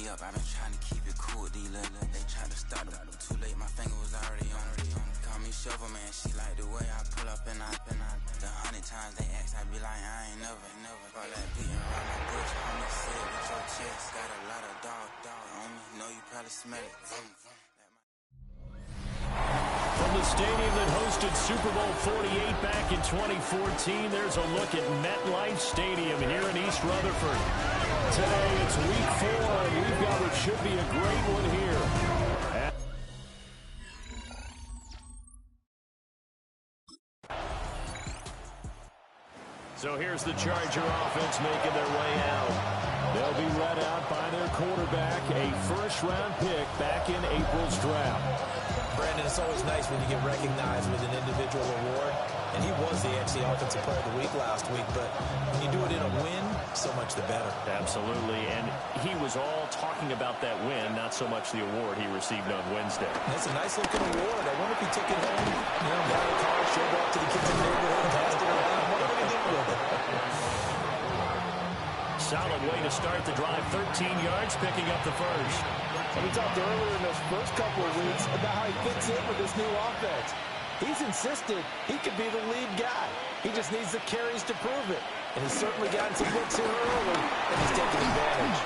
up. I've been trying to keep it cool. These little they tried to stop them. Too late, my finger was already on. Call me Shovel Man. She like the way I pull up and I. The 100 times they ask, I be like, I ain't never. All that beating around my bush, homie said with your chest. Got a lot of dog on me. Know you probably smell it. From the stadium that hosted Super Bowl 48 back in 2014, there's a look at MetLife Stadium here in East Rutherford. Today it's week 4, and we've got what should be a great one here. So here's the Charger offense making their way out. They'll be led out by their quarterback, a first-round pick back in April's draft. Brandon, it's always nice when you get recognized with an individual award, and he was the AFC Offensive Player of the Week last week, but when you do it in a win, so much the better. Absolutely, and he was all talking about that win, not so much the award he received on Wednesday. That's a nice-looking award. I wonder if he took it home, got a car, showed up to the kids in the neighborhood, passed it around. What are we going to do with it? Solid way to start the drive, 13 yards, picking up the first. And we talked earlier in those first couple of weeks about how he fits in with this new offense. He's insisted he could be the lead guy. He just needs the carries to prove it. And he's certainly gotten some looks here early, and he's taking advantage.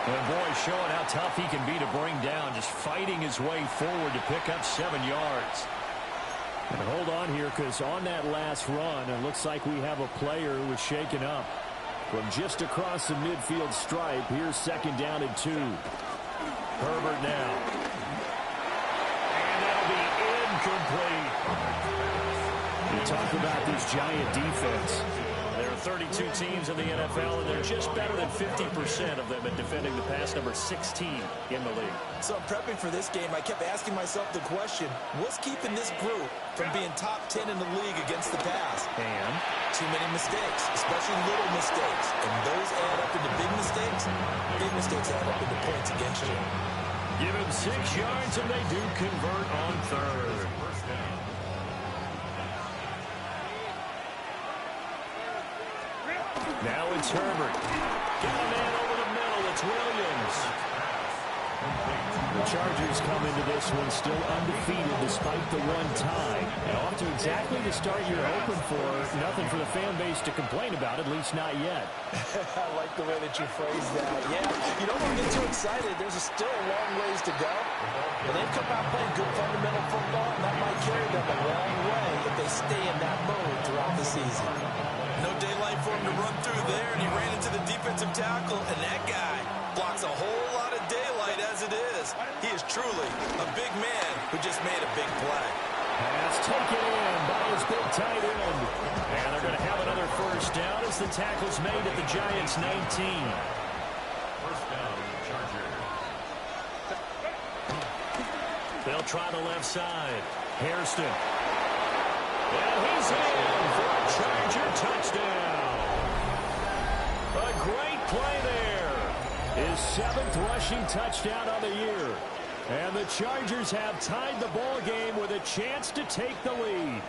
And boy, showing how tough he can be to bring down, just fighting his way forward to pick up 7 yards. And hold on here, because on that last run, it looks like we have a player who was shaken up. From just across the midfield stripe, here's 2nd down and 2. Herbert now. And that'll be incomplete. You talk about this Giant defense. There are 32 teams in the NFL, and they're just better than 50% of them at defending the pass, number 16 in the league. So prepping for this game, I kept asking myself the question, what's keeping this group from being top 10 in the league against the pass? And too many mistakes, especially little mistakes. And those add up into big mistakes. Big mistakes add up into points against you. Give him 6 yards, and they do convert on 3rd. Now it's Herbert. Got a man over the middle. It's Williams. The Chargers come into this one still undefeated despite the one tie. And off to exactly the start you're hoping for. Nothing for the fan base to complain about, at least not yet. I like the way that you phrased that. Yeah, you don't want to get too excited. There's still a long ways to go. But they've come out playing good fundamental football, and that might carry them a long way if they stay in that mode throughout the season. No daylight for him to run through there, and he ran into the defensive tackle, and that guy blocks a whole lot of daylight as it is. He is truly a big man who just made a big play. Pass taken in by his big tight end. And they're going to have another first down as the tackle's made at the Giants' 19. First down, Charger. They'll try the left side. Hairston. And he's in for a Charger touchdown. A great play there. His 7th rushing touchdown on the year. And the Chargers have tied the ball game with a chance to take the lead.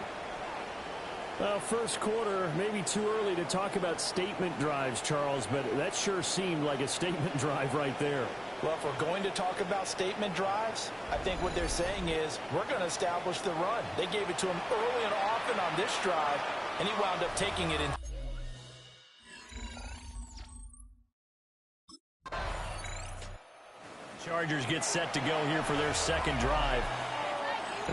Well, first quarter, maybe too early to talk about statement drives, Charles, but that sure seemed like a statement drive right there. Well, if we're going to talk about statement drives, I think what they're saying is we're going to establish the run. They gave it to him early and often on this drive, and he wound up taking it in. Chargers get set to go here for their 2nd drive.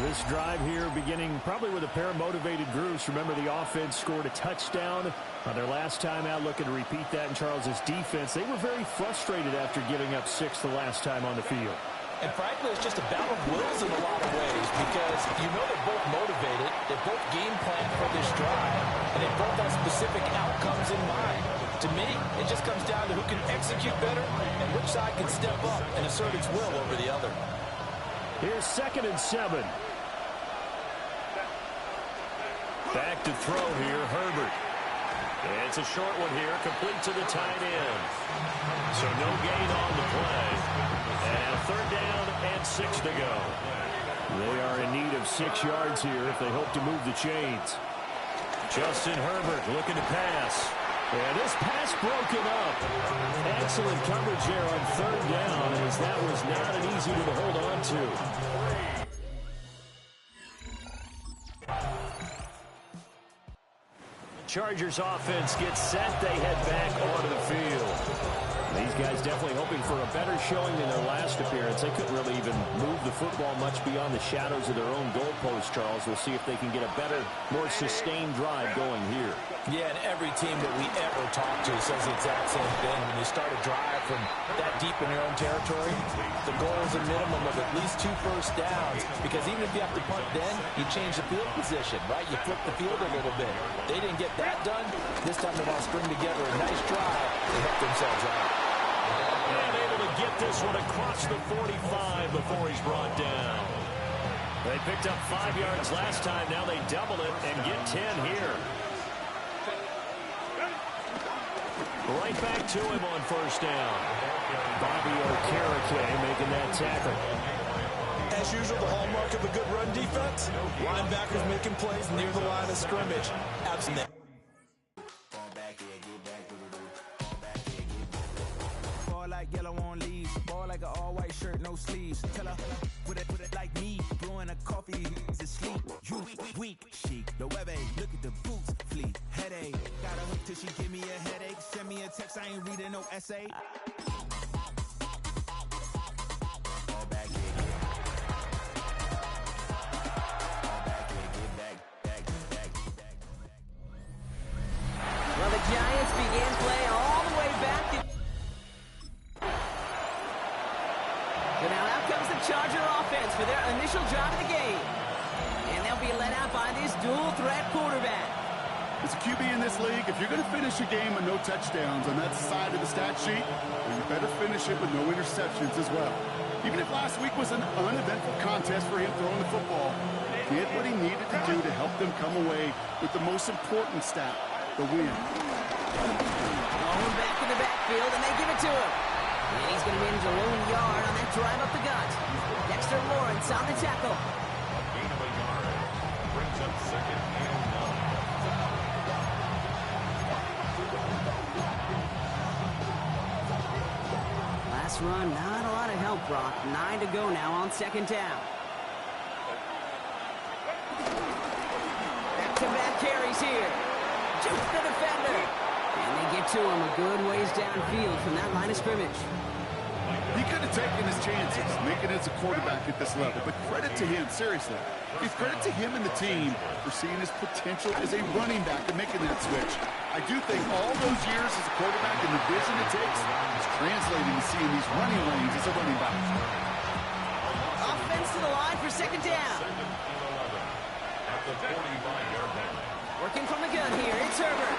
This drive here beginning probably with a pair of motivated groups. Remember, the offense scored a touchdown on their last time out. Looking to repeat that in Charles's defense. They were very frustrated after giving up 6 the last time on the field. And frankly, it's just a battle of wills in a lot of ways because you know they're both motivated. They both game plan for this drive, and they both have specific outcomes in mind. To me, it just comes down to who can execute better and which side can step up and assert its will over the other. Here's 2nd and 7. Back to throw here, Herbert. It's a short one here, complete to the tight end. So no gain on the play. And 3rd down and 6 to go. They are in need of 6 yards here if they hope to move the chains. Justin Herbert looking to pass. And this pass broken up. Excellent coverage here on 3rd down as as that was not an easy one to hold on to. Chargers offense gets set. They head back onto the field. These guys definitely hoping for a better showing than their last appearance. They couldn't really even move the football much beyond the shadows of their own goalpost, Charles. We'll see if they can get a better, more sustained drive going here. Yeah, and every team that we ever talk to says the exact same thing. When you start a drive from that deep in your own territory, the goal is a minimum of at least 2 first downs, because even if you have to punt then, you change the field position, right? You flip the field a little bit. They didn't get that done. This time they want to string together a nice drive to help themselves out. And able to get this one across the 45 before he's brought down. They picked up 5 yards last time. Now they double it and get 10 here. Right back to him on first down. Bobby Okereke making that tackle. As usual, the hallmark of a good run defense, linebackers making plays near the line of scrimmage. Absolutely. Ball like yellow on leaves, ball like an all-white shirt, no sleeves. Tell her, put it like me, blowing a coffee, is asleep. You weak, chic, the web look at the boots, fleet, headache. Got a hook till she give me a headache. Send me a text, I ain't reading no essay. Well, the Giants began play all the way back. So now out comes the Charger offense for their initial drive of the game. And they'll be led out by this dual-threat quarterback. As a QB in this league, if you're going to finish a game with no touchdowns on that side of the stat sheet, well, you better finish it with no interceptions as well. Even if last week was an uneventful contest for him throwing the football, he did what he needed to do to help them come away with the most important stat, the win. Going back in the backfield, and they give it to him. And he's going to manage a lone yard on that drive up the gut. Dexter Lawrence on the tackle. Gain of a yard. Brings up 2nd and 9. Last run, not a lot of help, Brock. 9 to go now on 2nd down. Back-to-back carries here. Jukes the defender. And they get to him a good ways downfield from that line of scrimmage. He could have taken his chances, making it as a quarterback at this level, but credit to him, seriously. Give credit to him and the team for seeing his potential as a running back and making that switch. I do think all those years as a quarterback and the vision it takes is translating to seeing these running lanes as a running back. Offense to the line for 2nd down. Working from the gun here, it's Herbert.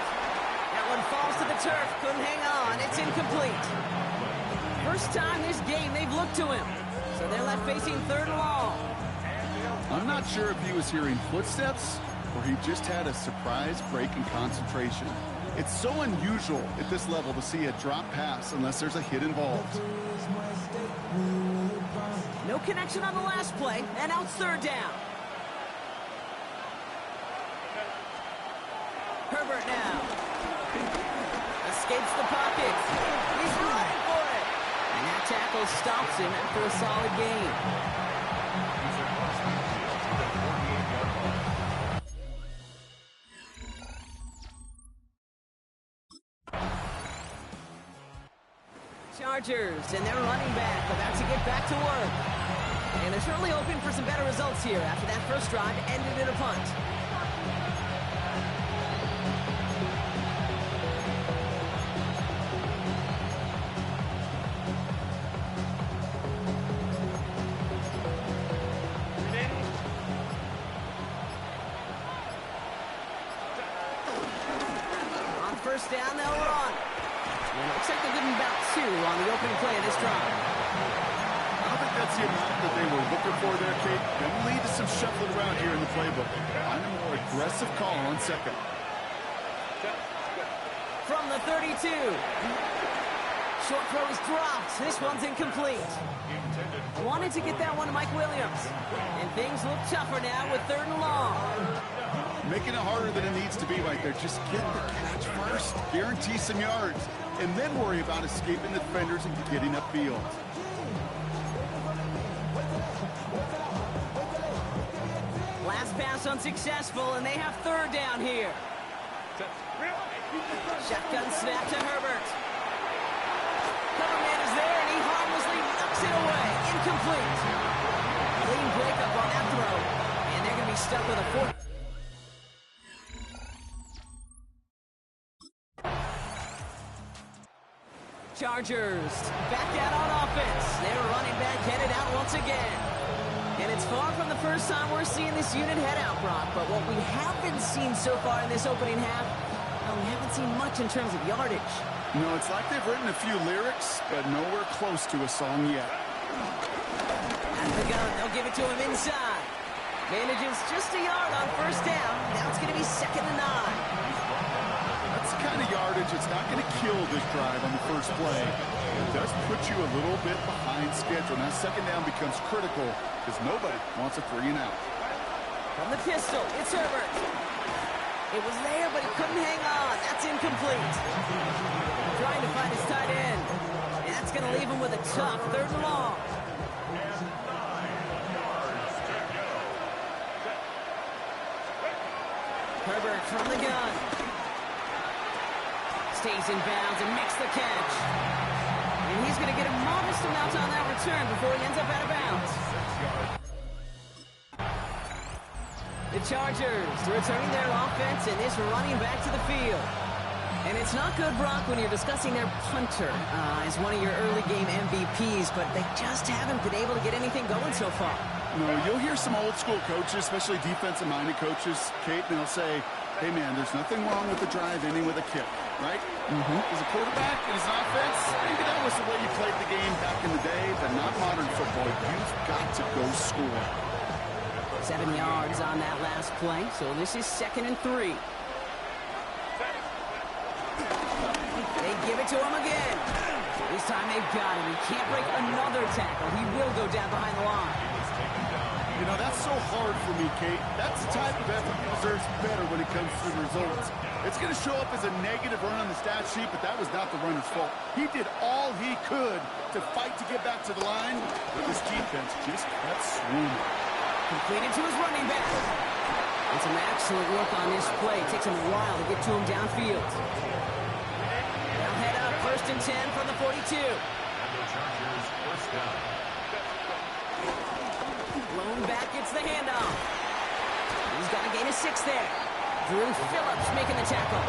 That one falls to the turf, couldn't hang on, it's incomplete. First time this game they've looked to him. So they're left facing 3rd and long. I'm not sure if he was hearing footsteps or he just had a surprise break in concentration. It's so unusual at this level to see a drop pass unless there's a hit involved. No connection on the last play, and now it's 3rd down. Herbert now. Escapes the pocket. He's running for it. And that tackle stops him after a solid gain. Chargers and their running back about to get back to work. And they're certainly hoping for some better results here after that first drive ended in a punt. On first down, they'll run. And it looks like they're getting about 2 on the opening play of this drive. I don't think that's the amount that they were looking for there, Kate. They lead to some shuffling around here in the playbook. Find a more aggressive call on 2nd. From the 32. Short throw is dropped. This one's incomplete. Wanted to get that one to Mike Williams. And things look tougher now with 3rd and long. Making it harder than it needs to be right there. Just get the catch first. Guarantee some yards. And then worry about escaping the defenders and getting upfield. pass unsuccessful, and they have third down here. Shotgun snap to Herbert. Cover man is there, and he harmlessly knocks it away. Incomplete. Clean breakup on that throw. And they're going to be stuck with a fourth. Chargers back out on offense. Their running back headed out once again. And it's far from the first time we're seeing this unit head out, Brock. But what we haven't seen so far in this opening half, well, we haven't seen much in terms of yardage. No, it's like they've written a few lyrics, but nowhere close to a song yet. At the gun, they'll give it to him inside. Manages just a yard on first down. Now it's going to be 2nd and 9. That's the kind of yardage that's not going to kill this drive on the first play. It does put you a little bit behind schedule. Now second down becomes critical because nobody wants a 3 and out. From the pistol, it's Herbert. It was there, but he couldn't hang on. That's incomplete. Trying to find his tight end. And that's going to leave him with a tough 3rd and long. Herbert from the gun. Stays in bounds and makes the catch. And he's going to get a modest amount on that return before he ends up out of bounds. The Chargers returning their offense and this running back to the field. And it's not good, Brock, when you're discussing their punter as one of your early game MVPs, but they just haven't been able to get anything going so far. No, you'll hear some old school coaches, especially defensive-minded coaches, Kate, and they'll say, hey, man, there's nothing wrong with the drive ending with a kick, right? As a quarterback and as an offense, maybe that was the way you played the game back in the day, but not modern football. You've got to go score. 7 yards on that last play, so this is 2nd and 3. They give it to him again. This time they've got him. He can't break another tackle. He will go down behind the line. You know, that's so hard for me, Kate. That's the type of effort that deserves better when it comes to the results. It's going to show up as a negative run on the stat sheet, but that was not the runner's fault. He did all he could to fight to get back to the line, but this defense just kept swooning. Completed to his running back. And some excellent work on this play. It takes him a while to get to him downfield. Now head up, 1st and 10 from the 42. Chargers first down. Blown back gets the handoff. He's got a gain of 6 there. Drew Phillips making the tackle.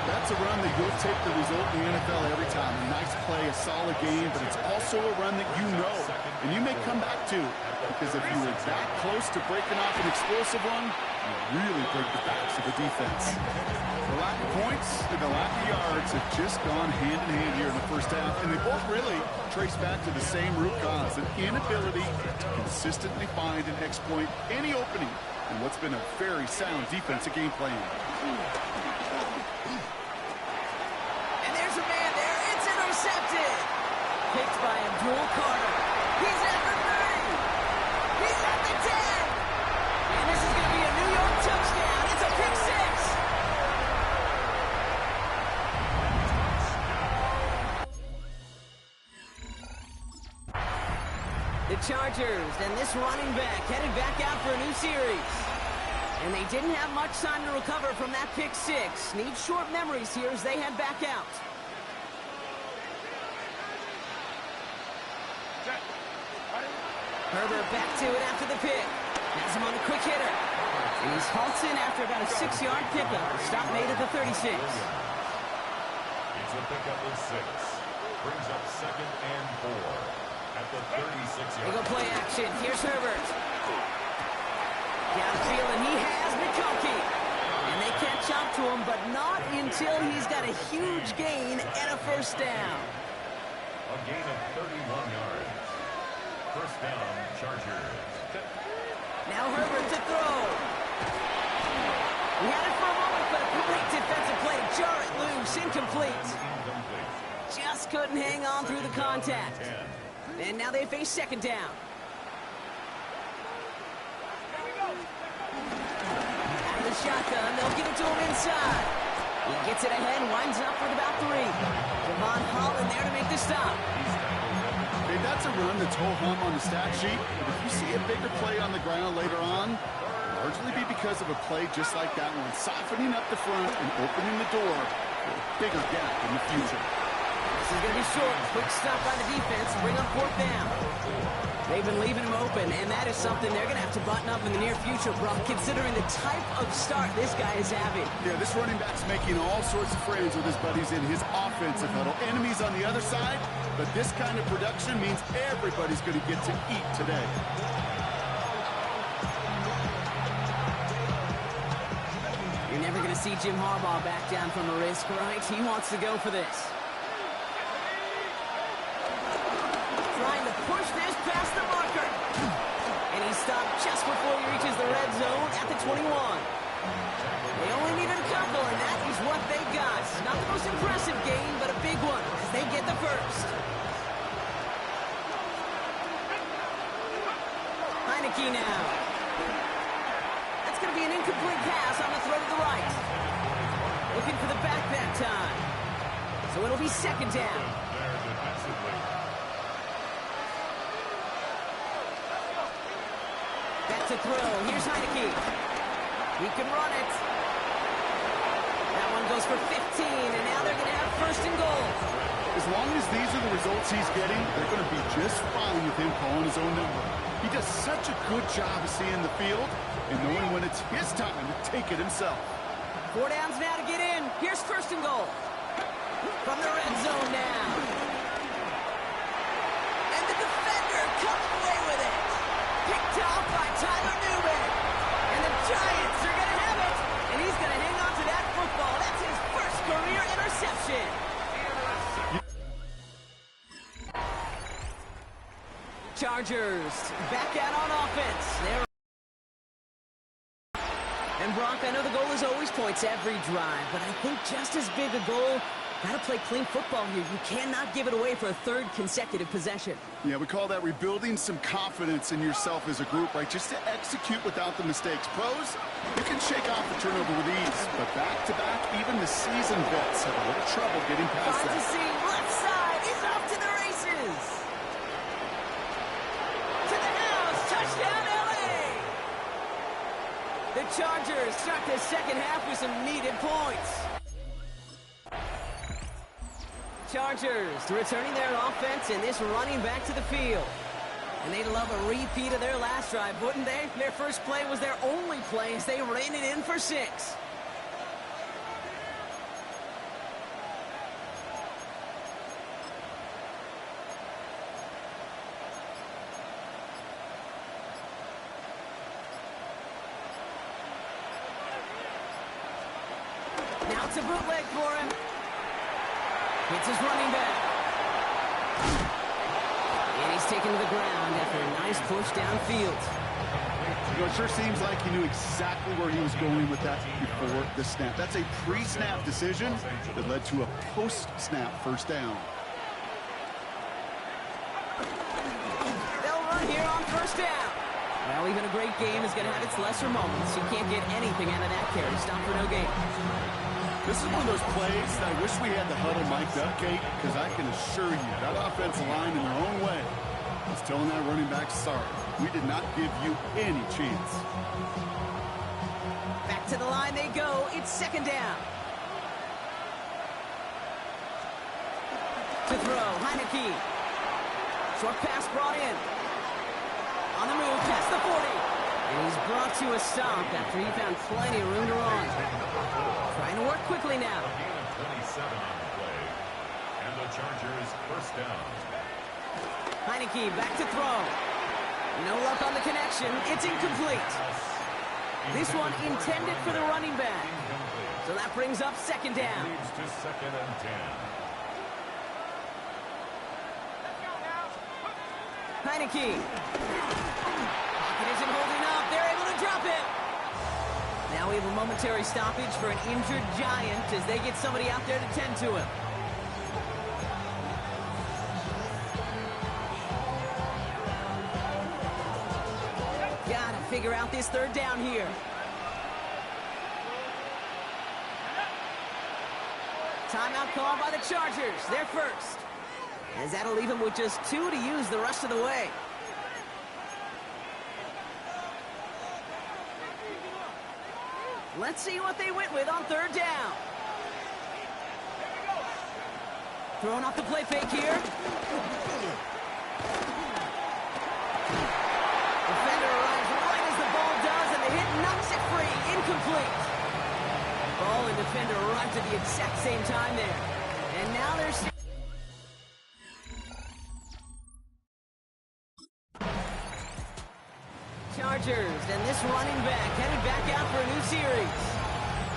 That's a run that you'll take the result in the NFL every time. A nice play, a solid game, but it's also a run that you know, and you may come back to, because if you were that close to breaking off an explosive one, you really break the backs of the defense. The lack of points and the lack of yards have just gone hand in hand here in the first half, and they both really trace back to the same root cause, an inability to consistently find and exploit any opening in what's been a very sound defensive game plan. Intercepted. Picked by Abdul Carter. He's at the 30. He's at the 10. And this is going to be a New York touchdown. It's a pick 6. The Chargers and this running back headed back out for a new series. And they didn't have much time to recover from that pick 6. Need short memories here as they head back out. Herbert back to it after the pick. Has him on a quick hitter. And he's halts in after about a 6-yard pickup. Stop made at the 36. It's a pickup of 6. Brings up 2nd and 4 at the 36-yard. They go play action. Here's Herbert. Downfield, and he has McConkey. And they catch up to him, but not until he's got a huge gain and a first down. A gain of 31 yards. First down, Chargers. Now Herbert to throw. He had it for a moment, but a great defensive play to jar it loose. Incomplete. Just couldn't hang on through the contact. And now they face 2nd down. Out of the shotgun, they'll give it to him inside. He gets it ahead, winds up with about 3. Javon Holland there to make the stop. Hey, that's a run that's ho-hum on the stat sheet. But if you see a bigger play on the ground later on, largely be because of a play just like that one, softening up the front and opening the door for a bigger gap in the future. This is going to be short. Quick stop by the defense. Bring up fourth down. They've been leaving him open, and that is something they're going to have to button up in the near future, Brock, considering the type of start this guy is having. Yeah, this running back's making all sorts of friends with his buddies in his offensive huddle. Enemies on the other side, but this kind of production means everybody's going to get to eat today. You're never going to see Jim Harbaugh back down from a risk, right? He wants to go for this. Trying to push this past the marker. And he stopped just before he reaches the red zone at the 21. They only needed a couple, and that is what they got. Not the most impressive game, but a big one, as they get the first. Heineke now. That's going to be an incomplete pass on the throw to the right. Looking for the back that time. So it'll be second down. Back to throw. Here's Heineke. He can run it. That one goes for 15, and now they're going to have first and goal. As long as these are the results he's getting, they're going to be just fine with him calling his own number. He does such a good job of seeing the field and knowing when it's his time to take it himself. 4 downs now to get in. Here's first and goal. From the red zone now. And the defender comes away with it. Picked off by Tyler Newman. And the Giants are going to have it. And he's going to hang on to that football. That's his first career interception. Chargers back out on offense. And Brock, I know the goal is always points every drive, but I think just as big a goal, got to play clean football here. You cannot give it away for a third consecutive possession. Yeah, we call that rebuilding some confidence in yourself as a group, right? Just to execute without the mistakes. Pros, you can shake off the turnover with ease, but back-to-back, even the seasoned vets have a little trouble getting past that. To see left side is off to the races. To the house, touchdown LA. The Chargers start the second half with some needed points. Chargers returning their offense and this running back to the field. And they'd love a repeat of their last drive, wouldn't they? Their first play was their only play as they ran it in for 6. Now it's a bootleg for him. It's his running back. And he's taken to the ground after a nice push downfield. You know, it sure seems like he knew exactly where he was going with that before the snap. That's a pre-snap decision that led to a post-snap first down. They'll run here on first down. Well, even a great game is going to have its lesser moments. You can't get anything out of that carry. Stop for no gain. This is one of those plays that I wish we had the huddle mic'd up, Kate, because I can assure you that offensive line in their own way is telling that running back, sorry, we did not give you any chance. Back to the line they go. It's second down. To throw, Heineke. Short pass brought in. On the move, past the 40. And he's brought to a stop after he found plenty of room to run. Trying to work quickly now. 27 on the play. And the Chargers first down. Heineke back to throw. No luck on the connection. It's incomplete. This one intended for the running back. So that brings up second down. Leads to second and 10. Heineke. Pocket isn't holding up. They're able to drop it. Now we have a momentary stoppage for an injured Giant as they get somebody out there to tend to him. Gotta figure out this third down here. Timeout called by the Chargers. They're first. As that'll leave him with just 2 to use the rest of the way. Let's see what they went with on third down. Throwing off the play fake here. Defender arrives right as the ball does, and the hit knocks it free. Incomplete. Ball and defender arrived at the exact same time there. And now there's... Chargers, and this running back headed back out for a new series.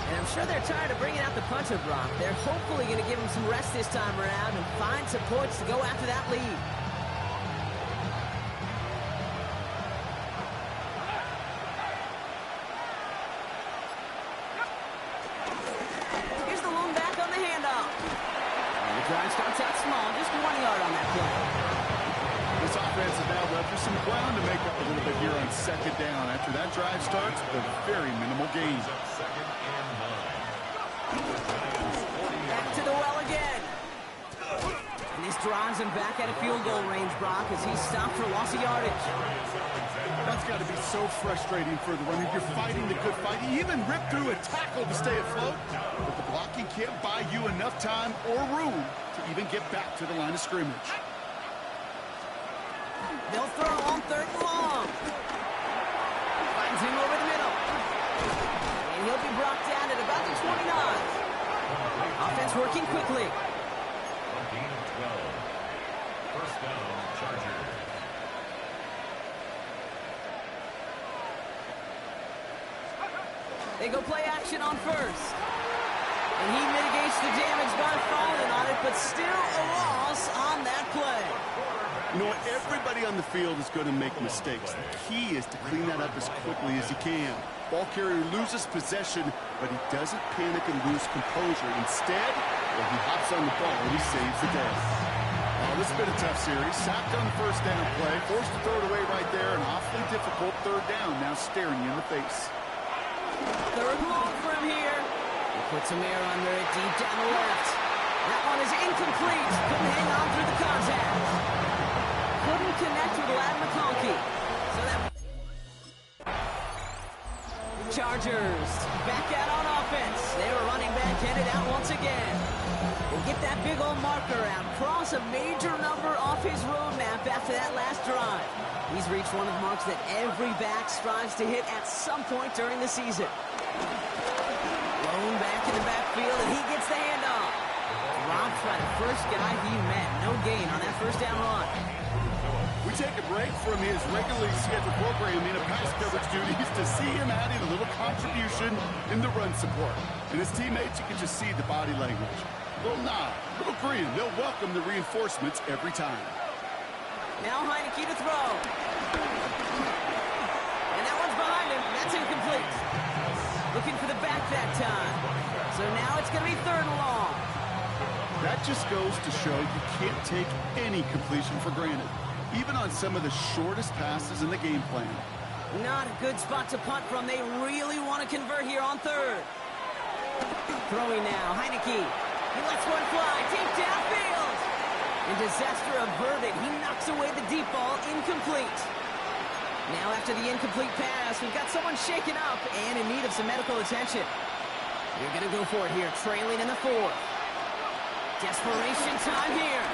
And I'm sure they're tired of bringing out the puncher, Brock. They're hopefully going to give him some rest this time around and find some points to go after that lead. Here's the lone back on the handoff. And the drive starts out small, just 1 yard on that play. This offense is now left with some ground to make up a little bit here on second down. After that drive starts, a very minimal gain. Back to the well again. And this drives him back at a field goal range, Brock, as he's stopped for loss of yardage. That's got to be so frustrating for the runner. You're fighting the good fight. You even rip through a tackle to stay afloat, but the blocking can't buy you enough time or room to even get back to the line of scrimmage. They'll throw on third and long. Finds him over the middle. And he'll be brought down at about the 29. Offense working quickly. First down, Chargers. They go play action on first. And he mitigates the damage by falling on it, but still a loss on that play. You know what? Everybody on the field is going to make mistakes. The key is to clean that up as quickly as you can. Ball carrier loses possession, but he doesn't panic and lose composure. Instead, he hops on the ball and he saves the day. Oh, this has been a tough series. Sacked on the first down play, forced to throw it away right there. An awfully difficult third down now staring you in the face. Third and long for him here. He puts some air under it deep down the left. That one is incomplete. Couldn't hang on through the contact. Couldn't connect with Lad McConkey. So that... Chargers back out on offense. They were running back headed out once again. We'll get that big old marker out. Cross a major number off his roadmap after that last drive. He's reached one of the marks that every back strives to hit at some point during the season. Lone back in the backfield, and he gets the handoff. Robbed by the first guy he met. No gain on that first down run. We take a break from his regularly scheduled programming of pass coverage duties to see him adding a little contribution in the run support. And his teammates, you can just see the body language. Little nod, little grin. They'll welcome the reinforcements every time. Now Heineke to throw. And that one's behind him. That's incomplete. Looking for the back that time. So now it's going to be third and long. That just goes to show you can't take any completion for granted, even on some of the shortest passes in the game plan. Not a good spot to punt from. They really want to convert here on third. Throwing now, Heineke. He lets one fly deep downfield. And disaster averted. He knocks away the deep ball, incomplete. Now after the incomplete pass, we've got someone shaken up and in need of some medical attention. You're going to go for it here, trailing in the fourth. Desperation time here.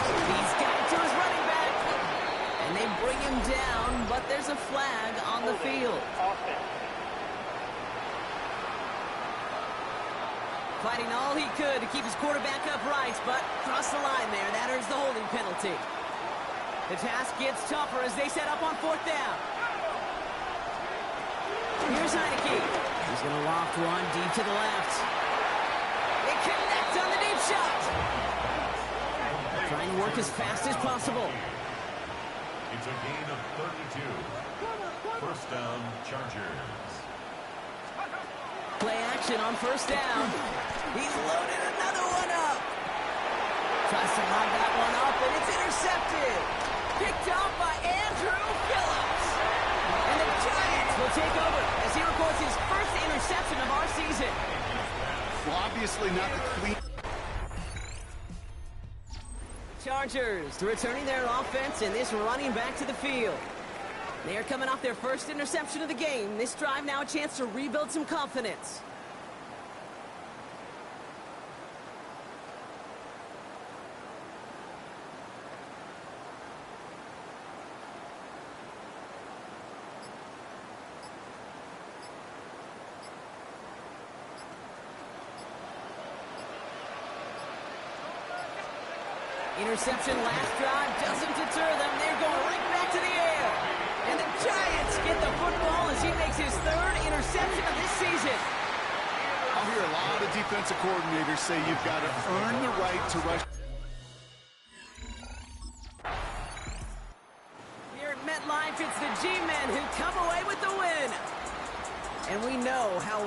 He's got it to his running back. And they bring him down, but there's a flag on the field. Fighting all he could to keep his quarterback upright, but crossed the line there. That earns the holding penalty. The task gets tougher as they set up on fourth down. Here's Heineke. He's going to loft one deep to the left. They connect on the deep shot. Trying to work as fast as possible. It's a gain of 32. First down, Chargers. Play action on first down. He's loaded another one up. Tries to line that one up, and it's intercepted. Picked off by Andrew Phillips. And the Giants will take over as he records his first interception of our season. Well, obviously not the clean. Chargers returning their offense, and this running back to the field. They're coming off their first interception of the game. This drive now a chance to rebuild some confidence. Interception last drive doesn't deter them. They're going right back to the air. And the Giants get the football as he makes his third interception of this season. I'll hear a lot of defensive coordinators say you've got to earn the right to rush. Here at MetLife, it's the G-Men who come away with the win. And we know how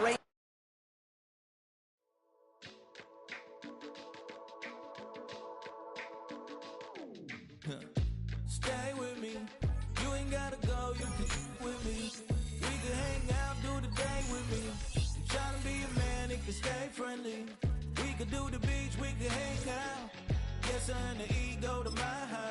Stay with me. You ain't gotta go, you can with me. We can hang out, do the day with me. I'm trying to be a man, it can stay friendly. We could do the beach, we can hang out. Yes, I and the E go to my house.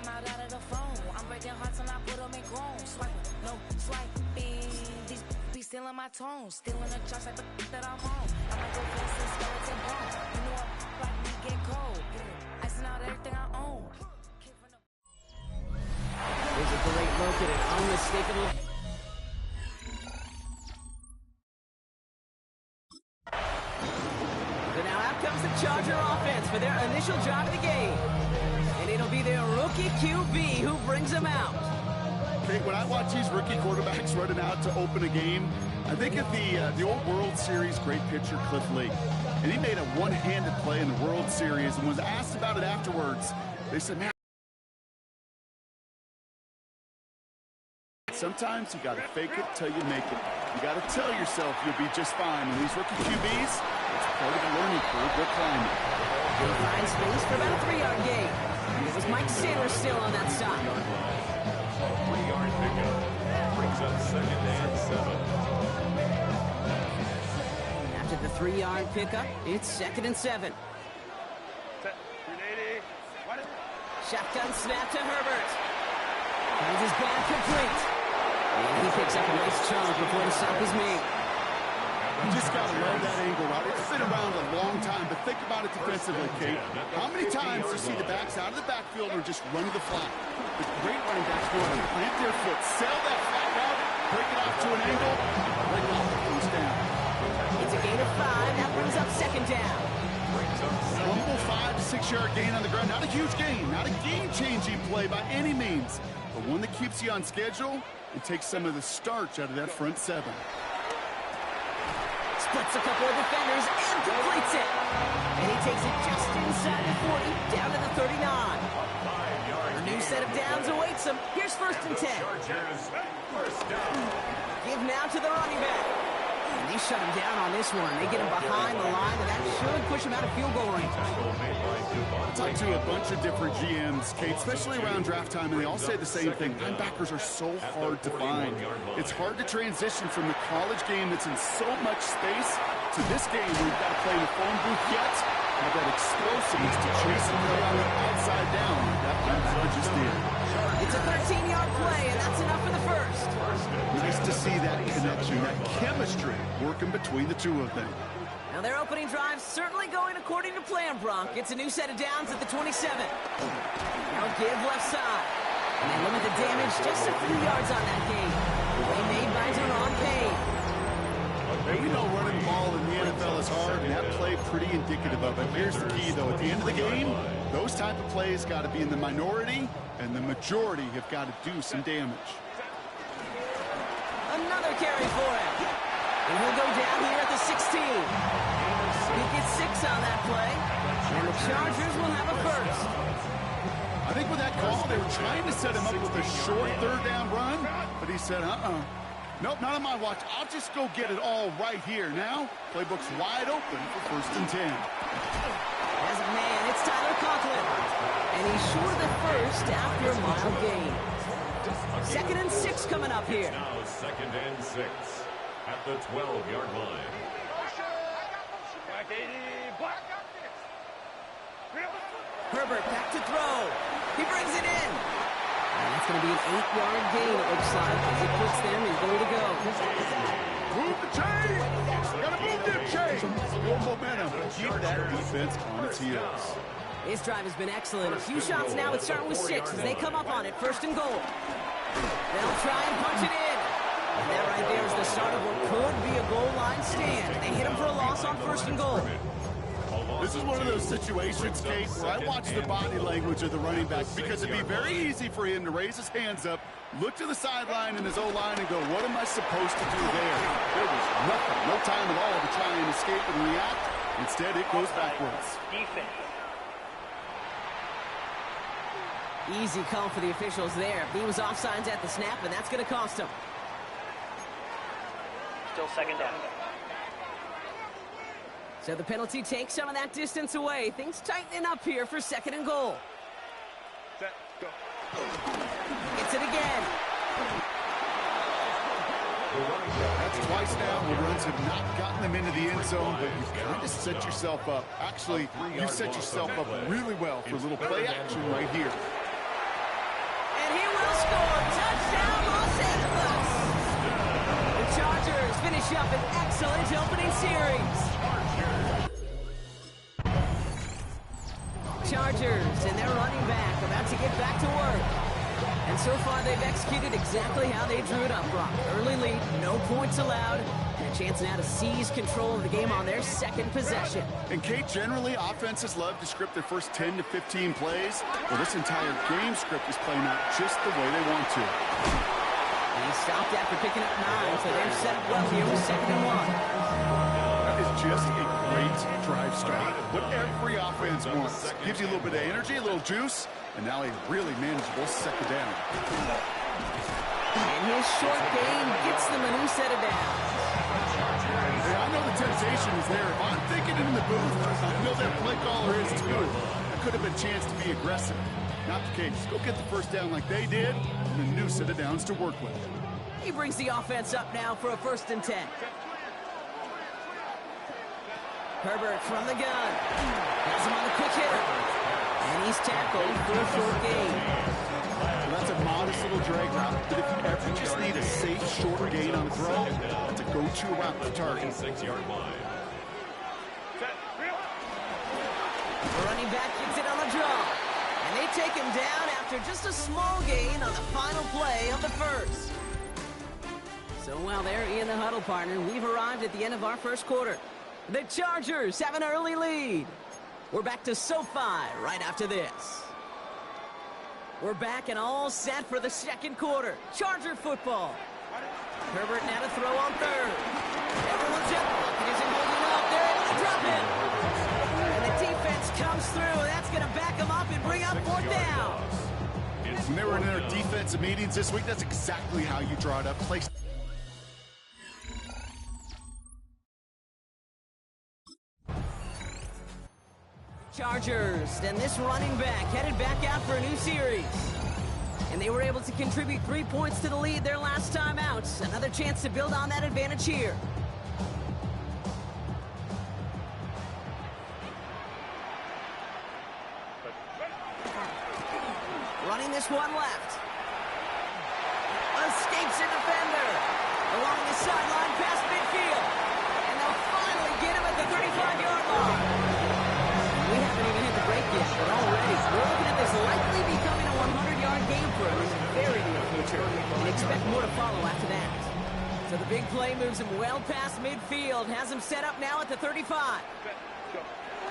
I'm out of the phone. I'm breaking hearts and I put them in chrome. Swiping, no swiping. These be stealing my tone. Stealing the charts like the that I'm on. I might go flexing skeleton bone. You know I like me get cold. Icing out everything I own. There's a great look at it. Unmistakable. But now out comes the Charger offense for their initial drive of the game. And it'll be their rookie QB who brings them out. Okay, when I watch these rookie quarterbacks running out to open a game, I think of the old World Series great pitcher Cliff Lee. And he made a one-handed play in the World Series and was asked about it afterwards. They said, man, sometimes you got to fake it till you make it. You got to tell yourself you'll be just fine. And these rookie QBs, it's part of the learning curve they're climbing. They find space for about a 3-yard gain. It was Mike Saylor still on that stop. 3-yard pickup. Brings up 2nd and 7. After the 3-yard pickup, it's 2nd and 7. Shotgun snap to Herbert. Finds his ball complete. And he picks up a nice chunk before the stop is made. You just got to love that angle, right? It's been around a long time, but think about it defensively, Kate. How many times do you see the backs out of the backfield or just run to the flat? The great running backs go and plant their foot, sail that flat route, break it off to an angle, break off, it goes down. It's a gain of 5. That brings up 2nd down. Humble 5 to 6 yard gain on the ground. Not a huge gain, not a game-changing play by any means, but one that keeps you on schedule and takes some of the starch out of that front 7. Splits a couple of defenders and completes it. And he takes it just inside the 40, down to the 39. A new set of downs awaits him. Here's 1st and 10. Give now to the running back. And they shut him down on this one. They get him behind the line, and that should push him out of field goal range. I talked to a bunch of different GMs, Kate, especially around draft time, and they all say the same thing. Linebackers are so hard to find. It's hard to transition from the college game that's in so much space to this game where you've got to play in the phone booth yet. Have that explosiveness to chase and play on the outside down. That linebacker just did. It's a 13-yard play, and that's enough for the first. Nice to see that connection, that chemistry working between the two of them. Now their opening drive certainly going according to plan, Bronk. It's a new set of downs at the 27. Now give left side. And they limit the damage just a few yards on that gain. Play made by Deron Payne. We know running the ball in the NFL is hard, and that play pretty indicative of it. Here's the key, though. At the end of the game, those type of plays got to be in the minority, and the majority have got to do some damage. Another carry for him. And he'll go down here at the 16. He gets 6 on that play, and the Chargers will have a first. I think with that call, they were trying to set him up with a short 3rd down run, but he said, nope, not on my watch. I'll just go get it all right here. Now, playbook's wide open for 1st and 10. As a man, it's Tyler Conklin. And he's short of the first after a mild gain. 2nd and 6 coming up here. Now 2nd and 6 at the 12-yard line. Herbert back to throw. He brings it in. And that's going to be an 8-yard gain, it looks like, as he puts them in goal to go. Move the chain! Gotta move them chains! More momentum. Keep that defense on its heels. This drive has been excellent. A few shots now. It's starting with 6 as they come up on it. 1st and goal. They'll try and punch it in. And that right there is the start of what could be a goal line stand. They hit him for a loss on 1st and goal. This is one of those situations, Kate, where I watch the body language of the running back because it'd be very easy for him to raise his hands up, look to the sideline in his O-line and go, what am I supposed to do there? There was nothing, no time at all to try and escape and react. Instead, it goes backwards. Easy call for the officials there. He was offsides at the snap, and that's going to cost him. Still 2nd down. So the penalty takes some of that distance away. Things tightening up here for 2nd and goal. Set, go. Gets it again. That's twice now where runs have not gotten them into the end zone, but you've kind of set yourself up. Actually, you set yourself up really well for a little play action right here. finish up an excellent opening series. Chargers and their running back about to get back to work. And so far, they've executed exactly how they drew it up, Brock. Early lead, no points allowed, and a chance now to seize control of the game on their second possession. And, Kate, generally, offenses love to script their first 10 to 15 plays. Well, this entire game script is playing out just the way they want to. And he stopped after picking up 9, so they're set up well here with 2nd and 1. That is just a great drive start. What every offense wants. Gives you a little bit of energy, a little juice, and now a really manageable 2nd down. And his short gain gets them a new set of downs. Hey, I know the temptation is there. If I'm thinking in the booth, I know that play caller is too. That could have been a chance to be aggressive. Not the case. Go get the 1st down like they did, and a new set of downs to work with. He brings the offense up now for a 1st and 10. Herbert from the gun. Has him on the quick hitter. And he's tackled for a short gain. Well, that's a modest little drag route, but if you ever just need a safe, short gain on the throw, that's a go-to route for target. 6-yard line. The running back gets it on the draw. And they take him down after just a small gain on the final play of the 1st. So while they're in the huddle, partner, we've arrived at the end of our 1st quarter. The Chargers have an early lead. We're back to SoFi right after this. We're back and all set for the 2nd quarter. Charger football. Herbert now to throw on 3rd. Everyone's up. He isn't holding up. They're able to drop him. And the defense comes through. That's going to back him up and bring up 4th down. When they were in their defensive meetings this week, that's exactly how you draw it up. Place. Chargers, and this running back headed back out for a new series. And they were able to contribute 3 points to the lead their last time out. Another chance to build on that advantage here. Running this one left. Escapes a defender. Along the sideline past midfield. And they'll finally get him at the 35-yard line. We haven't even hit the break yet, but already we're looking at this likely becoming a 100-yard game for him in the very near future, and expect more to follow after that. So the big play moves him well past midfield, has him set up now at the 35.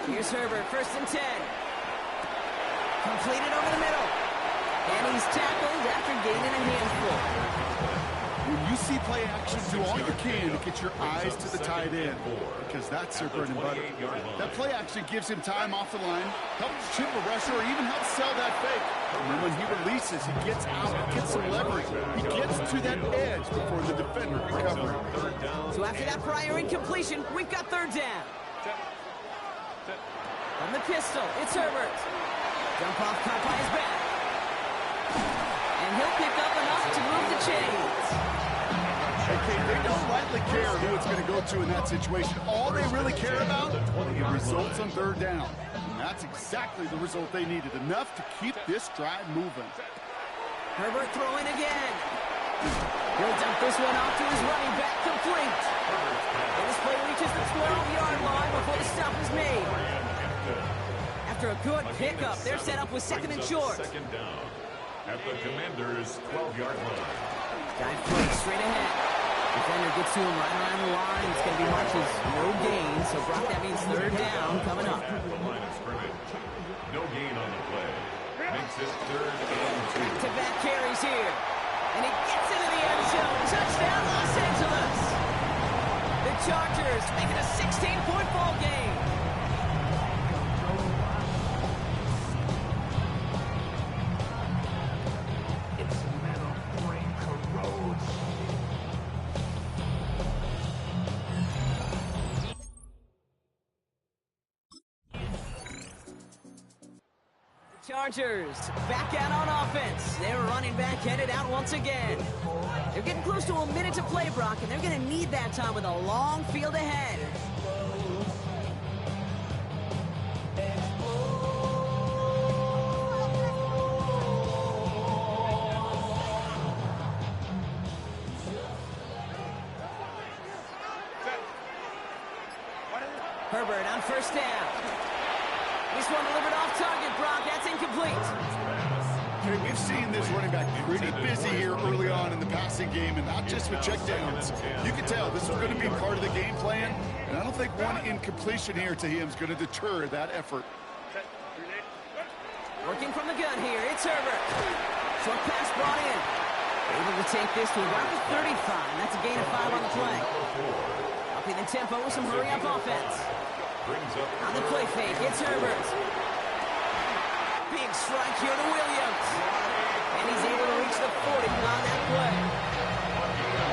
Here's Herbert, 1st and 10. Completed over the middle. And he's tackled after gaining a handful. When you see play action, do all you can to get your eyes to the tight end, because that's their bread and butter. That play action gives him time off the line, helps chip a rusher, or even helps sell that fake. And then when he releases, he gets out, gets some leverage. He gets to that edge before the defender can cover him. So after that prior incompletion, we've got 3rd down. From the pistol, it's Herbert. Jump off caught by his back. And he'll pick up enough to move the chains. Okay, they don't lightly care who it's going to go to in that situation. All they really care about are the results on 3rd down. And that's exactly the result they needed. Enough to keep this drive moving. Herbert throwing again. He'll dump this one off to his running back, complete. And this play reaches the 12-yard line before the stop is made. After a good pickup, they're set up with 2nd and short. 2nd down at the Commander's 12-yard line. Dive play straight ahead. Defender gets to him right around the line. It's going to be March's no gain. So, Brock, that means 3rd down coming up. At the line of scrimmage. No gain on the play. Makes it 3rd and 2. Back-to-back carries here. And he gets into the end zone. Touchdown, Los Angeles. The Chargers make it a 16-point ball game. Chargers back out on offense. Their running back headed out once again. They're getting close to a minute to play, Brock, and they're going to need that time with a long field ahead. Herbert on first down. This one delivered off target, Brock. That's incomplete. Okay, we've seen this running back pretty busy here early on in the passing game, and not just with checkdowns. You can tell this is going to be part of the game plan, and I don't think one incompletion here to him is going to deter that effort. Working from the gun here, it's Herbert. Short pass brought in. Able to take this to about the 35. That's a gain of 5 on the play. Upping the tempo with some hurry-up offense. On the play fake, it's Herbert. Big strike here to Williams. And he's able to reach the 40 on that play.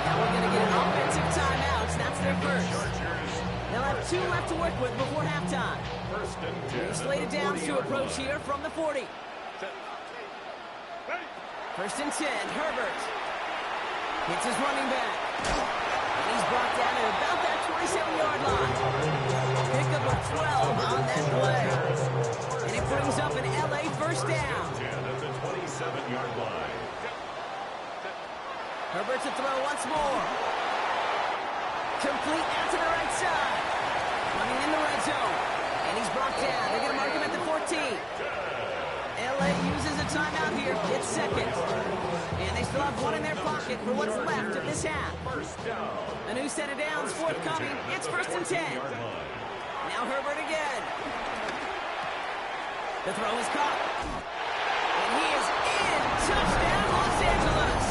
Now we're going to get an offensive timeout. That's their first. They'll have 2 left to work with before halftime. Slated downs to approach here from the 40. First and 10, Herbert. Hits his running back. And he's brought down at about that 27-yard line. Pick up a 12 on that play. And it brings up an LA first down. At the 27-yard line. Herbert to throw once more. Complete out to the right side. Running in the red zone. And he's brought down. They're going to mark him at the 14. LA uses a timeout here. It's second. And they still have 1 in their pocket for what's left of this half. A new set of downs forthcoming. It's first and 10. Now Herbert again. The throw is caught. And he is in. Touchdown, Los Angeles.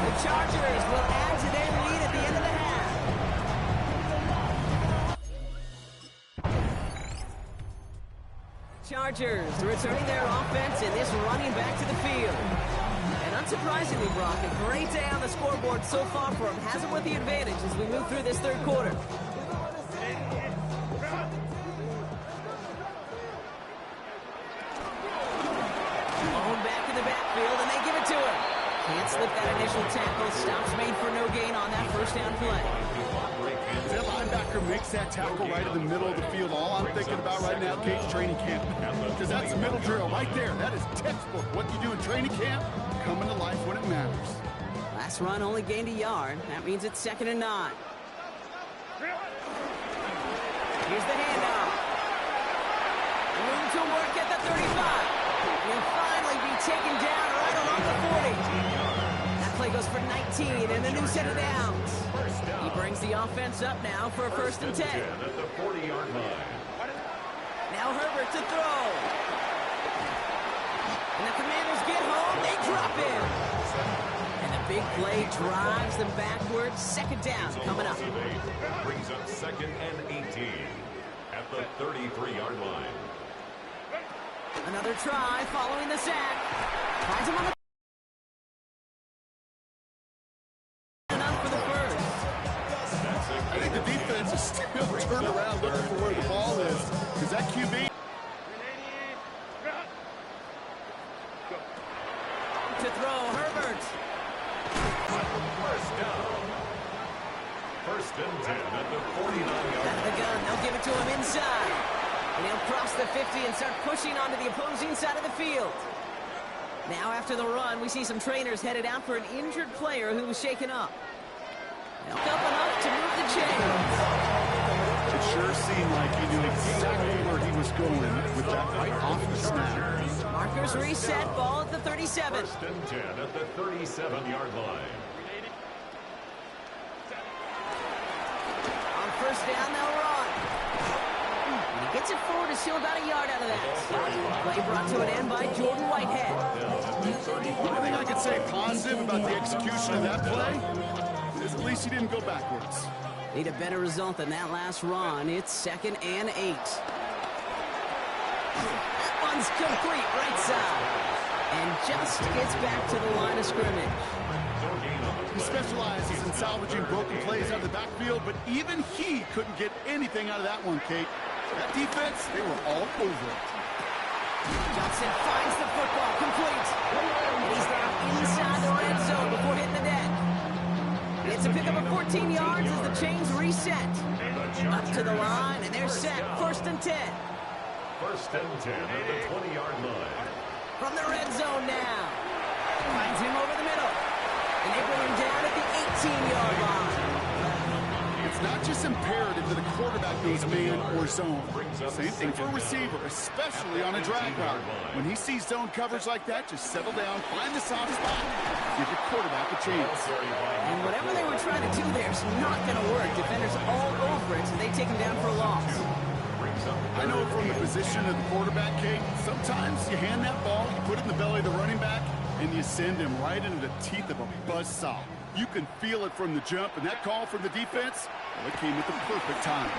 The Chargers will add to their lead at the end of the half. Chargers returning their offense and this running back to the field. And unsurprisingly, Brock, a great day on the scoreboard so far for him. Has him with the advantage as we move through this third quarter. Ball back in the backfield, and they give it to him. Can't slip that initial tackle. Stops made for no gain on that first down play. That linebacker makes that tackle right in the middle of the field. All I'm thinking about right now, Kate's training camp. Because that's a middle drill right there. That is textbook. What you do in training camp, coming to life when it matters. Last run only gained a yard. That means it's 2nd and 9. Here's the handoff. Room to work at the 35. He'll finally be taken down right along the 40. That play goes for 19 and a new set of downs. He brings the offense up now for a first and 10. At the 40-yard line. Now Herbert to throw. And the Commanders get home. They drop him. And the big play drives them backwards. 2nd down coming up. Brings up 2nd and 18 at the 33-yard line. Another try following the sack. Finds him on the I think the defense is still turned around looking for where the ball is. Is that QB? To throw, Herbert. First down. First and 10 at the 49-yard Out of the gun, they'll give it to him inside. And he'll cross the 50 and start pushing onto the opposing side of the field. Now after the run, we see some trainers headed out for an injured player who was shaken up. Helped up enough to move the chains. It sure seemed like he knew exactly where he was going with that right off the snap. Markers reset, ball at the 37. First and 10 at the 37-yard line. On first down, they'll run. And he gets it forward to steal about a yard out of that. Play brought to an end by Jordan Whitehead. One thing I could say positive about the execution of that play is at least he didn't go backwards. Need a better result than that last run. It's 2nd and 8. That one's complete right side. And just gets back to the line of scrimmage. He specializes in salvaging broken plays out of the backfield, but even he couldn't get anything out of that one, Kate. That defense, they were all over it. Johnson finds the football complete. And he's now inside the red zone before hitting the deck. It's a pickup of 14 yards as the chains reset. Up to the line, and they're set. 1st and 10. First and 10 at the 20-yard line. From the red zone now. Finds him over the middle. And they bring him down at the 18-yard line. It's it's not just imperative that a quarterback goes man or zone. Same thing for a receiver, especially on a drag route. When he sees zone coverage like that, just settle down, find the soft spot, give your quarterback a chance. And whatever they were trying to do there is not going to work. Defenders all over it, so they take him down for a loss. I know from the position of the quarterback, Kate, sometimes you hand that ball, you put it in the belly of the running back, and you send him right into the teeth of a buzzsaw. You can feel it from the jump, and that call from the defense, well, it came at the perfect time.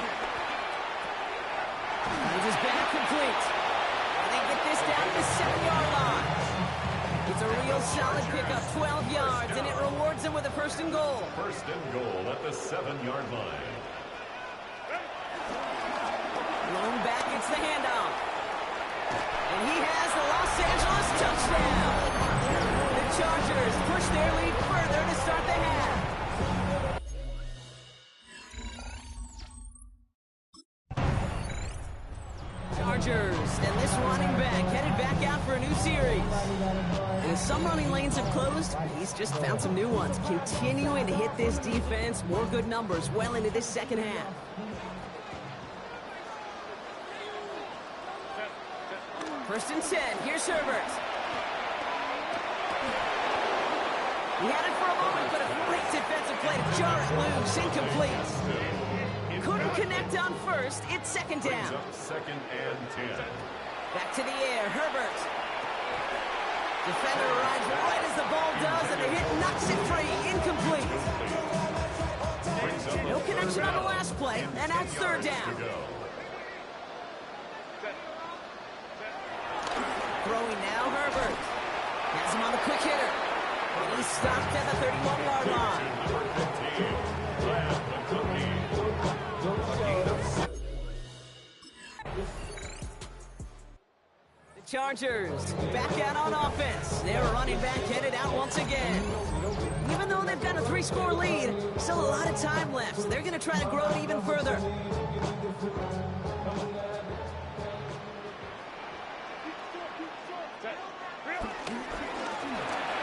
Finds his back complete. And they get this down to the 7-yard line. It's a real solid pickup, 12 yards, and it rewards them with a first and goal. First and goal at the 7-yard line. Blown back, it's the handoff. And he has the Los Angeles touchdown. The Chargers push their lead further to start the half. Chargers, and this running back headed back out for a new series. And some running lanes have closed, he's just found some new ones. Continuing to hit this defense, more good numbers well into this second half. First and 10, here's Herbert. He had it for a moment, but a great defensive play to jar it loose, incomplete. Couldn't connect on first, it's second down. Second and 10. Back to the air, Herbert. Defender arrives right as the ball does, and the hit knocks it free, incomplete. No connection on the last play, and that's third down. Throwing now, Herbert. Has him on the quick hitter. And he's stopped at the 31-yard line. The Chargers back out on offense. Their running back headed out once again. Even though they've got a 3-score lead, still a lot of time left. So they're going to try to grow it even further.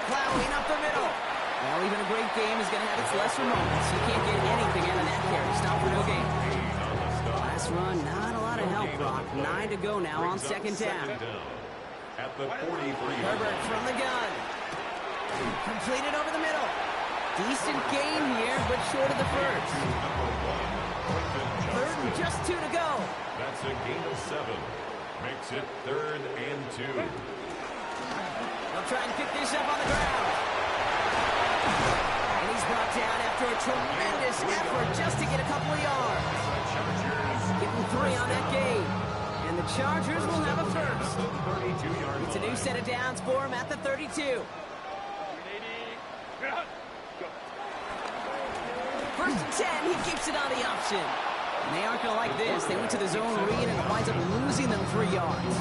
Plowing up the middle. Well, even a great game is going to have its lesser moments. You can't get anything out of that carry. Stop for no gain. Last run, not a lot of help, Brock. 9 to go now on second down. At the 43. Herbert from the gun. Completed over the middle. Decent gain here, but short of the first. Third and just 2 to go. That's a gain of 7. Makes it 3rd and 2. They'll try and pick this up on the ground. And he's brought down after a tremendous effort just to get a couple of yards. Getting 3 on that game. And the Chargers will have a first. It's a new set of downs for him at the 32. First and 10, he keeps it on the option. And they aren't going to like this. They went to the zone read and it winds up losing them 3 yards.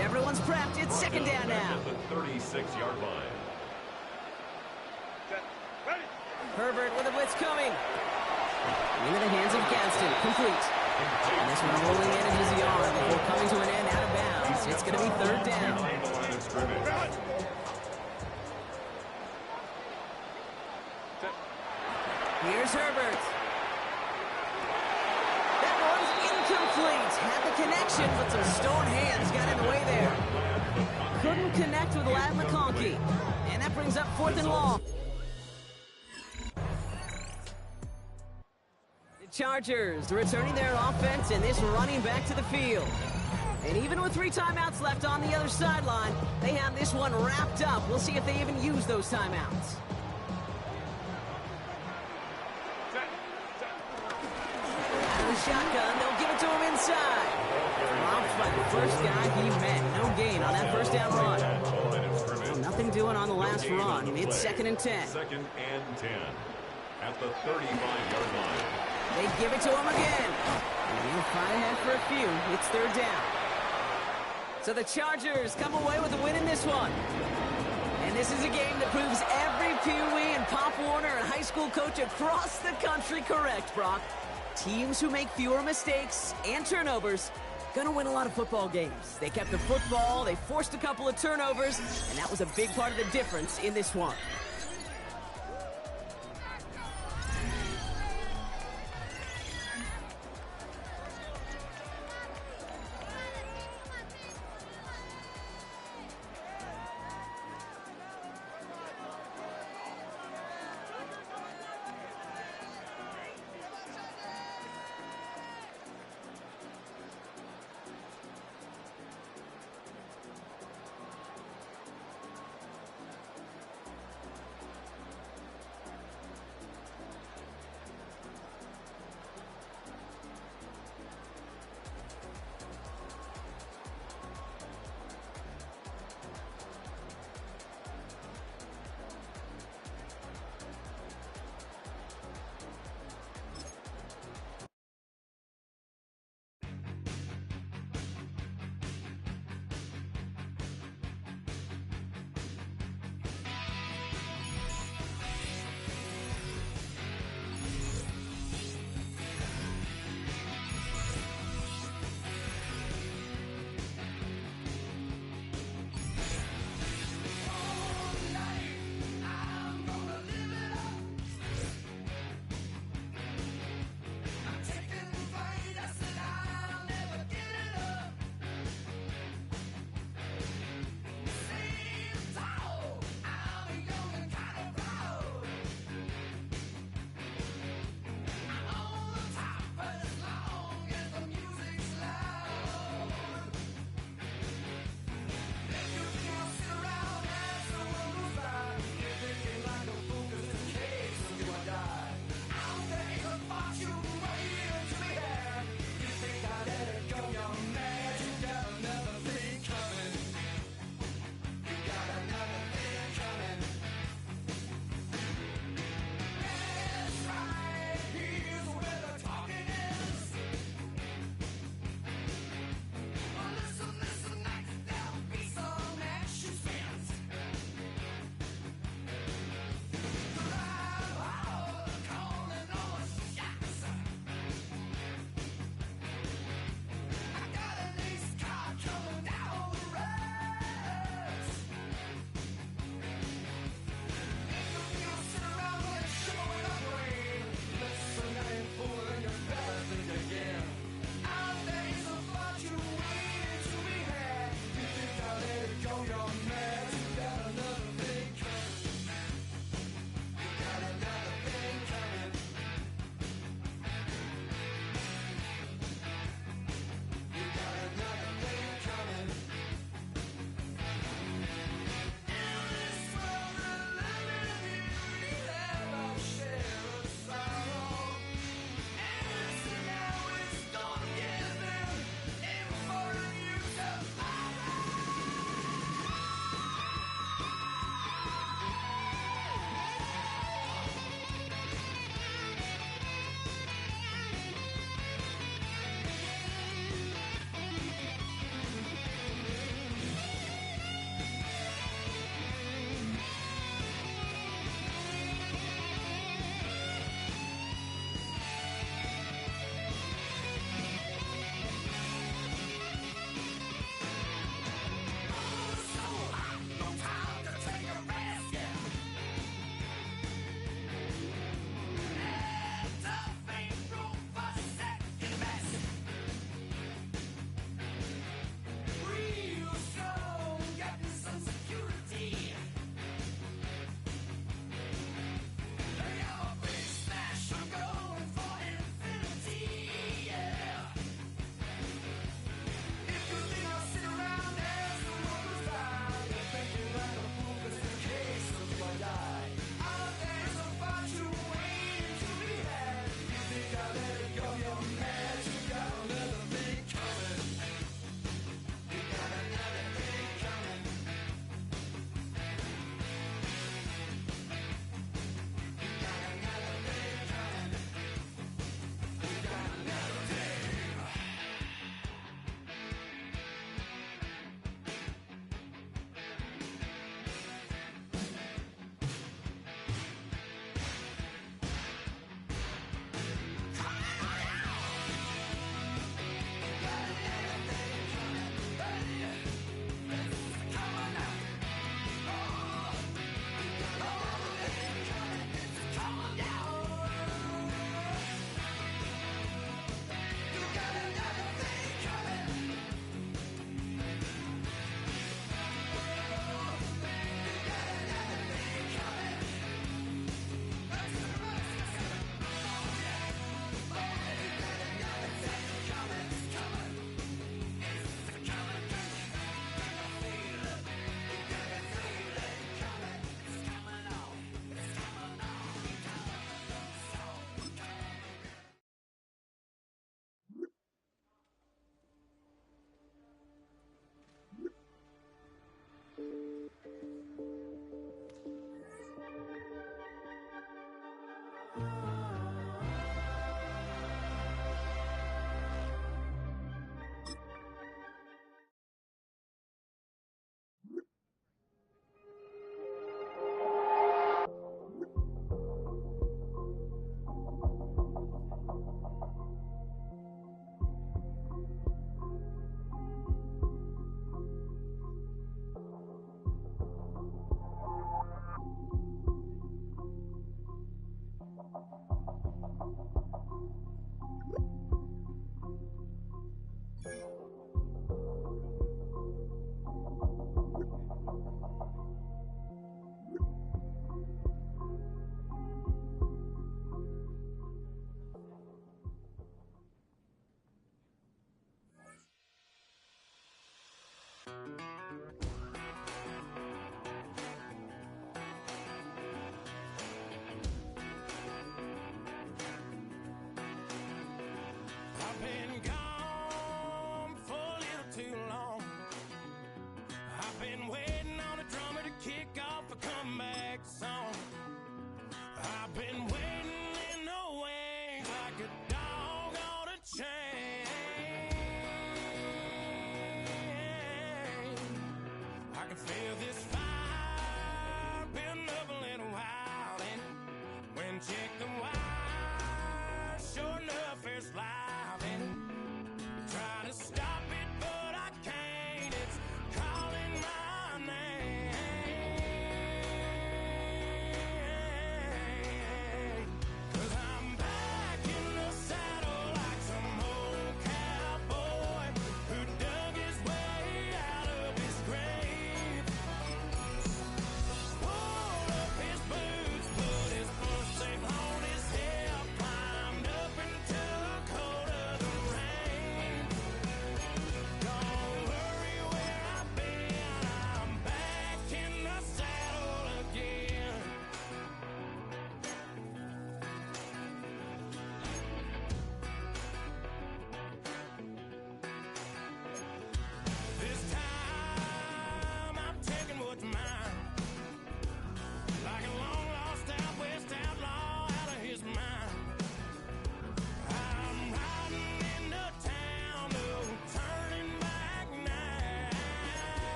Everyone's prepped. It's second down now. The 36-yard line. Herbert with a blitz coming. Into the hands of Gaston. Complete. And this one rolling in his yard before coming to an end out of bounds. It's going to be third down. Here's Herbert. That one's incomplete. Had the connection, but some stone hands got in the way there. Couldn't connect with Lad McConkey. And that brings up 4th and long. The Chargers returning their offense and this running back to the field. And even with 3 timeouts left on the other sideline, they have this one wrapped up. We'll see if they even use those timeouts. Shotgun, they'll give it to him inside. Robbed by the first guy he met. No gain on that first down run. Well, nothing doing on the last run. It's second and 10. Second and 10. At the 35-yard line. They give it to him again. And he'll fight ahead for a few. It's third down. So the Chargers come away with a win in this one. And this is a game that proves every Pee Wee and Pop Warner and high school coach across the country correct, Brock. Teams who make fewer mistakes and turnovers gonna win a lot of football games. They kept the football, they forced a couple of turnovers, and that was a big part of the difference in this one.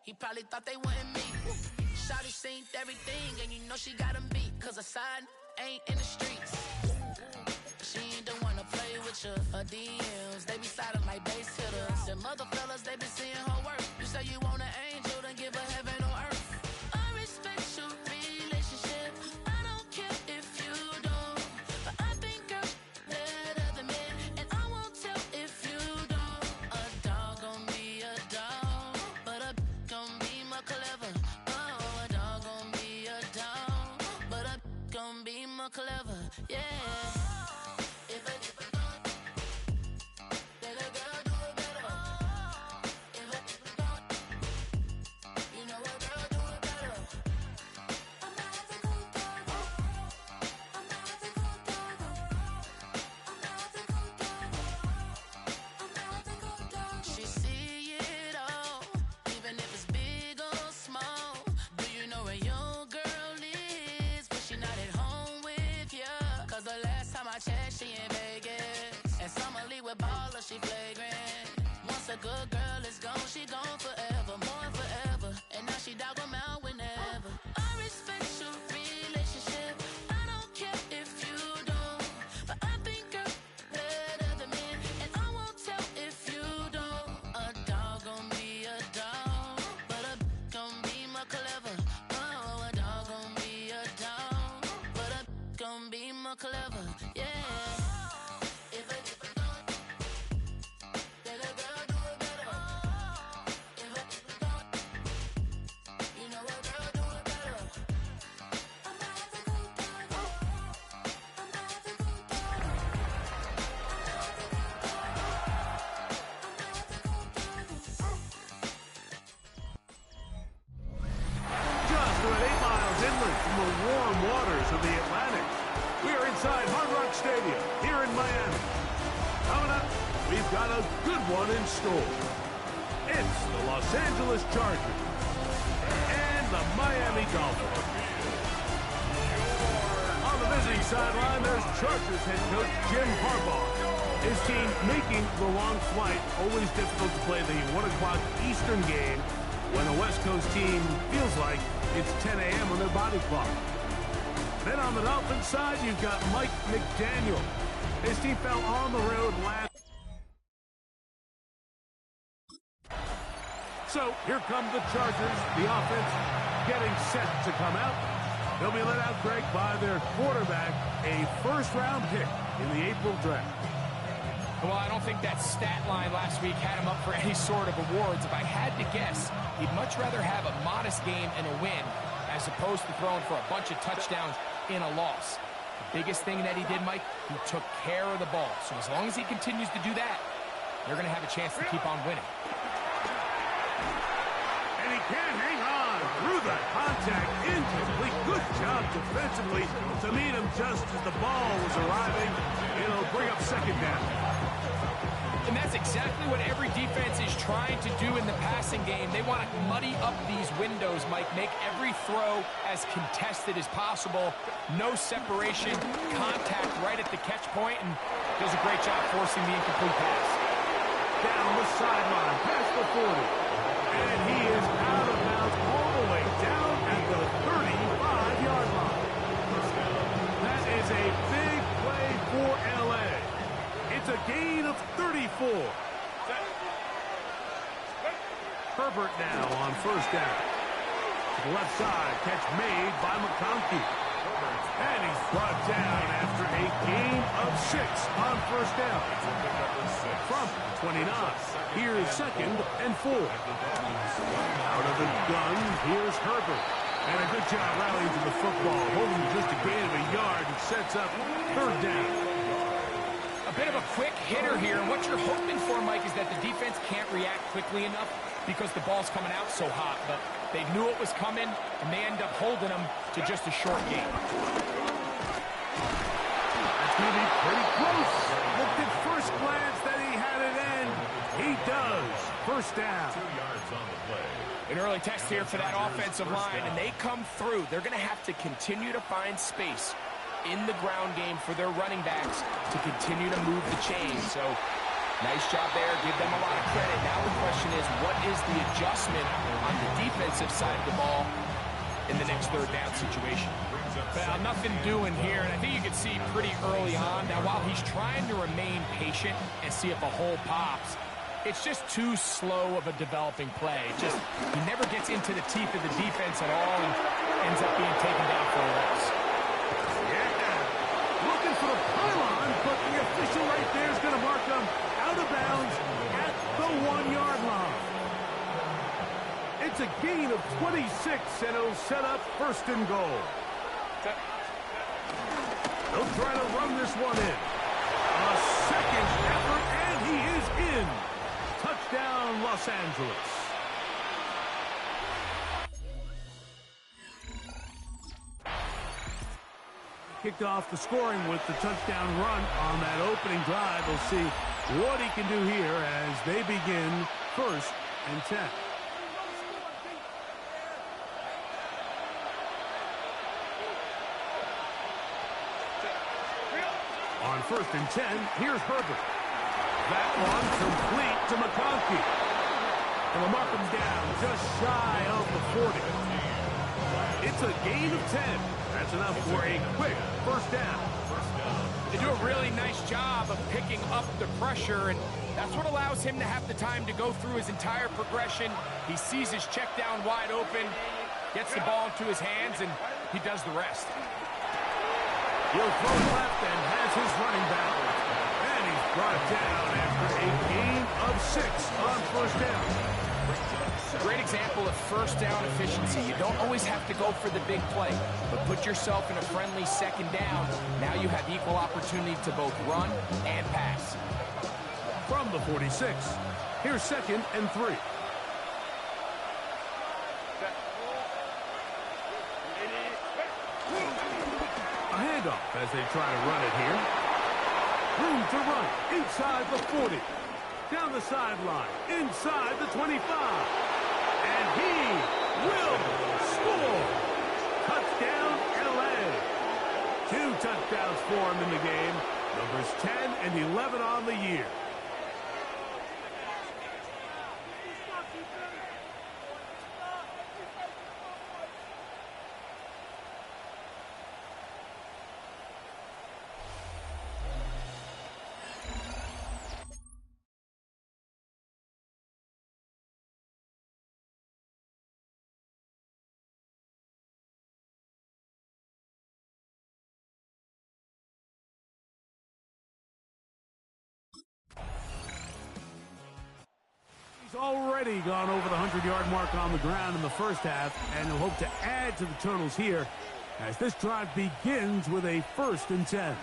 He probably thought they wouldn't meet. Shawty seen everything, and you know she got him beat. Cause a side ain't in the streets. She ain't the one to play with you. Her DMs, they be sliding like base hitters. Them other fellas, they been seeing her work. You say you want an angel, then give her heaven on earth. I respect your relationship. I don't care if you don't. But I think girls better than men. And I won't tell if you don't. A dog gon' be a dog. But a gon' be more clever. Oh, a dog gon' be a dog. But a gon' be more clever. Yeah. She in Vegas, and Summer Lee with baller, she flagrant. Once a good girl is gone, she gone forever, more forever. And now she dog 'em out whenever. I respect your relationship. I don't care if you don't, but I think you're better than men, and I won't tell if you don't. A dog gon' be a dog, but a gon' be more clever. Oh, a dog gon' be a dog, but a gon' be more clever. Yeah. Stadium here in Miami. Coming up, we've got a good one in store. It's the Los Angeles Chargers and the Miami Dolphins. On the visiting sideline, there's Chargers head coach Jim Harbaugh. His team making the long flight. Always difficult to play the 1 o'clock Eastern game when a West Coast team feels like it's 10 a.m. on their body clock. Then on the Dolphins side, you've got Mike McDaniel. His team fell on the road last. So here come the Chargers, the offense getting set to come out. They'll be led out, Greg, by their quarterback, a first-round pick in the April draft. Well, I don't think that stat line last week had him up for any sort of awards. If I had to guess, he'd much rather have a modest game and a win as opposed to throwing for a bunch of touchdowns in a loss. The biggest thing that he did, Mike, he took care of the ball. So as long as he continues to do that, they're going to have a chance to keep on winning. And he can't hang on through the contact. Incomplete. Good job defensively to meet him just as the ball was arriving. It'll bring up second down. And that's exactly what every defense is trying to do in the passing game. They want to muddy up these windows, Mike, make every throw as contested as possible. No separation, contact right at the catch point, and does a great job forcing the incomplete pass. Down the sideline, past the 40. And he is out of bounds all the way down at the 35-yard line. That is a big play for L.A. It's a gain of 34. Herbert now on first down. To the left side, catch made by McConkey. And he's brought down after a gain of 6 on first down. From 29, here's second and 4. Out of the gun, here's Herbert. And a good job rallying to the football, holding just a gain of a yard and sets up third down. A bit of a quick hitter here, and what you're hoping for, Mike, is that the defense can't react quickly enough because the ball's coming out so hot, but they knew it was coming, and they end up holding them to just a short game. That's going to be pretty close. Looked at first glance that he had it end. He does. First down. 2 yards on the play. An early test here for that offensive line, and they come through. They're going to have to continue to find space in the ground game for their running backs to continue to move the chain. So Nice job there. Give them a lot of credit. Now the question is, what is the adjustment on the defensive side of the ball in the next third down situation? Well, nothing doing here, and I think you can see pretty early on. Now, while he's trying to remain patient and see if a hole pops, it's just too slow of a developing play. He never gets into the teeth of the defense at all and ends up being taken down for a loss. Yeah, looking for the pylon, but the official right there is going to mark him out of bounds at the 1-yard line. It's a gain of 26, and it'll set up first and goal. They'll try to run this one in. A second effort, and he is in. Touchdown, Los Angeles. Kicked off the scoring with the touchdown run on that opening drive. We'll see what he can do here as they begin 1st and 10. On 1st and 10, here's Herbert. That one complete to McConkey. And will mark him down just shy of the 40. It's a gain of 10. That's enough for a quick first down. They do a really nice job of picking up the pressure, and that's what allows him to have the time to go through his entire progression. He sees his check down wide open, gets the ball into his hands, and he does the rest. He'll throw left and has his running back. And he's brought down after a gain of 6 on first down. Great example of first down efficiency. You don't always have to go for the big play, but put yourself in a friendly second down. Now you have equal opportunity to both run and pass. From the 46, here's 2nd and 3. A handoff as they try to run it here. Room to run inside the 40. Down the sideline, inside the 25. And he will score. Touchdown, L.A. 2 touchdowns for him in the game. Numbers 10 and 11 on the year. He's already gone over the 100-yard mark on the ground in the first half, and he'll hope to add to the totals here as this drive begins with a 1st and 10.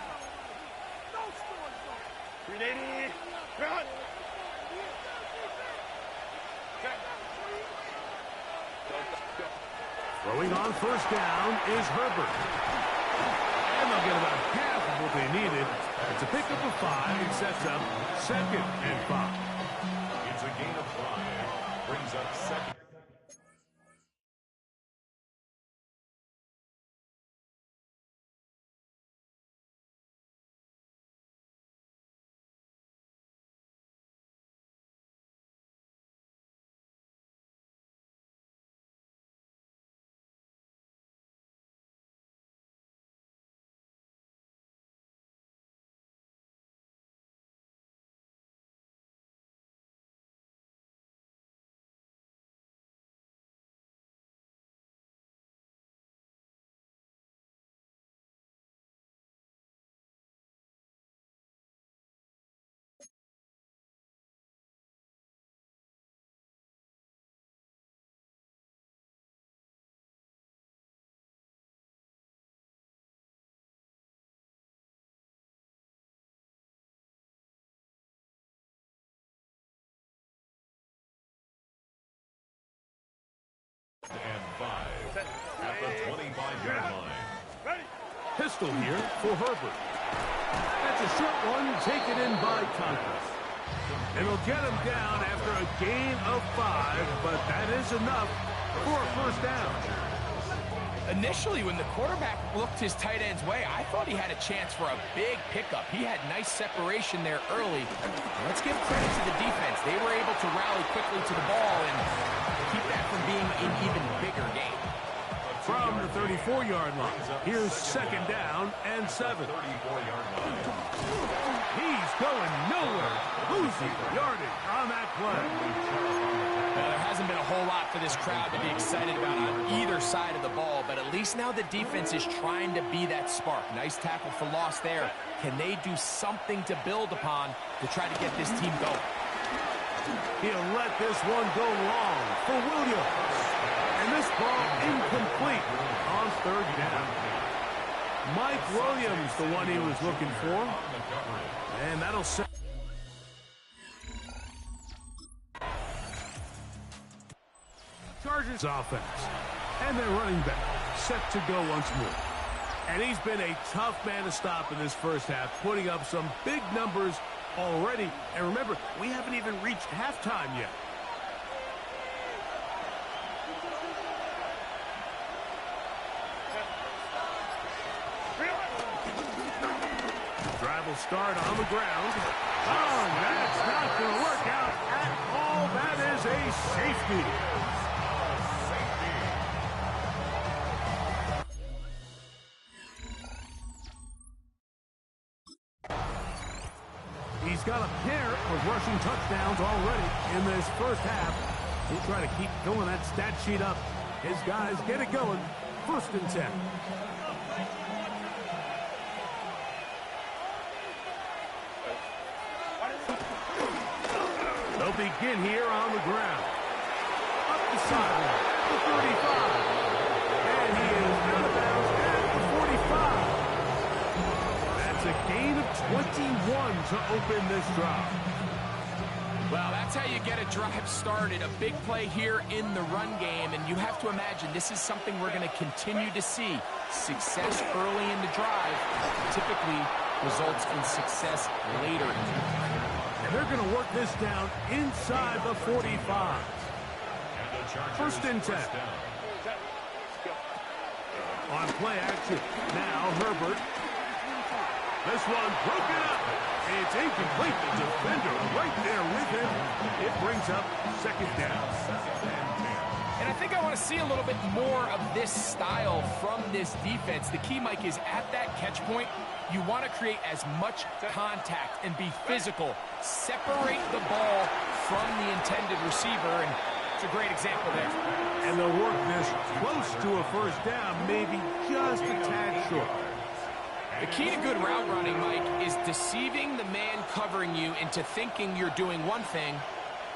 Throwing on first down is Herbert. And they'll get about half of what they needed. It's a pickup of 5 and sets up 2nd and 5. It's a gain of 5. Brings up 2nd. And 5 at the 25-yard line. Pistol here for Herbert. That's a short one taken in by Conklin. It'll get him down after a gain of 5, but that is enough for a first down. Initially, when the quarterback looked his tight end's way, I thought he had a chance for a big pickup. He had nice separation there early. Let's give credit to the defense. They were able to rally quickly to the ball and keep that from being an even bigger game. From the 34-yard line, here's 2nd down and 7. He's going nowhere, losing yardage on that play. Now, there hasn't been a whole lot for this crowd to be excited about on either side of the ball, but at least now the defense is trying to be that spark. Nice tackle for loss there. Can they do something to build upon to try to get this team going? He'll let this one go long for Williams. And this ball incomplete on 3rd down. Mike Williams, the one he was looking for. And that'll set. Chargers offense. And their running back set to go once more. And he's been a tough man to stop in this first half, putting up some big numbers already. And remember, we haven't even reached halftime yet. Drive will start on the ground. Oh, that's not going to work out at all. That is a safety. He's got a pair of rushing touchdowns already in this first half. He'll try to keep filling that stat sheet up. His guys get it going. 1st and 10. They'll begin here on the ground. Up the sideline, the 35. And he is out of bounds at the 45. That's a gain of 21 to open this drive. Well, that's how you get a drive started. A big play here in the run game, and you have to imagine this is something we're going to continue to see. Success early in the drive typically results in success later in the drive. And they're going to work this down inside the 45. 1st and 10. On play action. Now Herbert. This one broken up. It's incomplete. The defender right there with him. It brings up 2nd down. And I think I want to see a little bit more of this style from this defense. The key, Mike, is at that catch point, you want to create as much contact and be physical. Separate the ball from the intended receiver, and it's a great example there. And they'll work this close to a 1st down, maybe just a tad short. The key to good route running, Mike, is deceiving the man covering you into thinking you're doing one thing,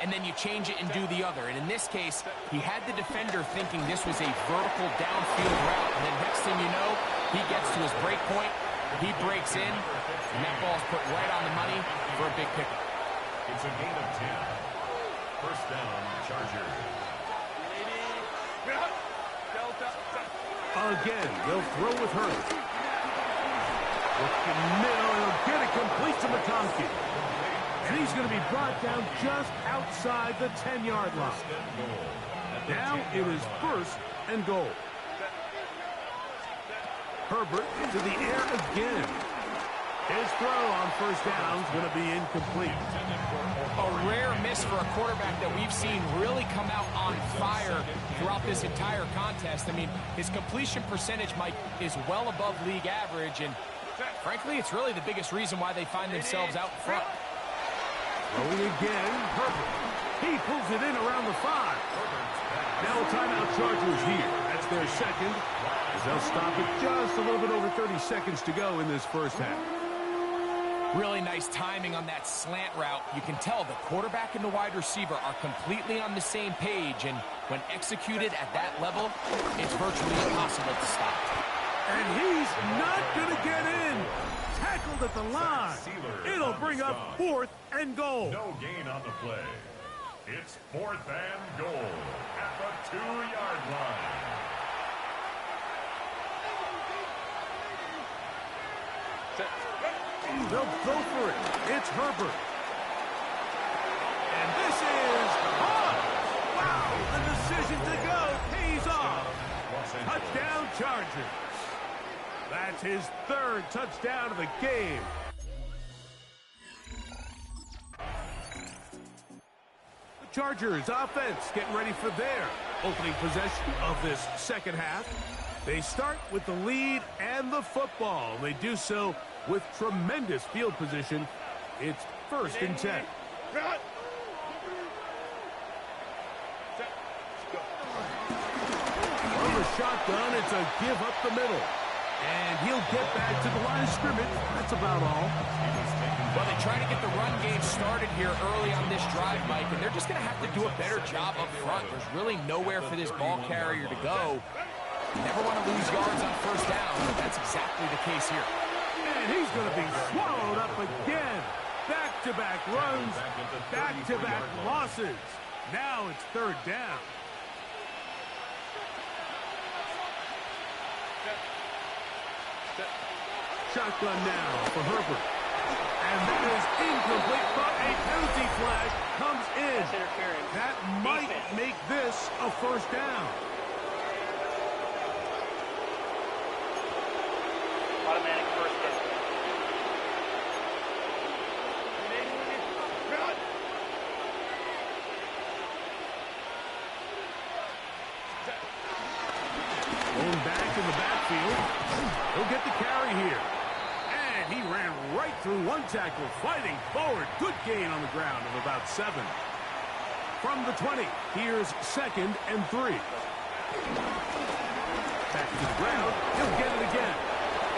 and then you change it and do the other. And in this case, he had the defender thinking this was a vertical downfield route, and then next thing you know, he gets to his break point, he breaks in, and that ball's put right on the money for a big pickup. It's a gain of 10. 1st down, Chargers. Again, they'll throw with Herbert. Looking middle, he'll get it complete to McConkey. And he's going to be brought down just outside the 10-yard line. Now it is 1st and goal. Herbert to the air again. His throw on 1st down is going to be incomplete. A rare miss for a quarterback that we've seen really come out on fire throughout this entire contest. I mean, his completion percentage, Mike, is well above league average, and frankly, it's really the biggest reason why they find themselves out front. Throwing again, Herbert. He pulls it in around the 5. Now a timeout Chargers here. That's their 2nd. As they'll stop it just a little bit over 30 seconds to go in this first half. Really nice timing on that slant route. You can tell the quarterback and the wide receiver are completely on the same page, and when executed at that level, it's virtually impossible to stop. And he's not going to get in. Tackled at the line. It'll bring up 4th and goal. No gain on the play. It's 4th and goal at the 2-yard line. They'll go for it. It's Herbert. And this is off. Wow, the decision to go pays off. Touchdown, Chargers. Chargers. That's his third touchdown of the game. The Chargers offense getting ready for their opening possession of this second half. They start with the lead and the football. They do so with tremendous field position. It's 1st and 10. On the shotgun, it's a give up the middle. And he'll get back to the line of scrimmage. That's about all. Well, they try to get the run game started here early on this drive, Mike, and they're just going to have to do a better job up front. There's really nowhere for this ball carrier to go. You never want to lose yards on first down, but that's exactly the case here. And he's going to be swallowed up again. Back-to-back runs, back-to-back losses. Now it's 3rd down. Shotgun now for Herbert. And that is incomplete, but a penalty flag comes in. That might make this a 1st down. Automatic 1st down. Going back in the backfield. He'll get the carry here. And he ran right through one tackle, fighting forward. Good gain on the ground of about 7. From the 20, here's 2nd and 3. Back to the ground. He'll get it again.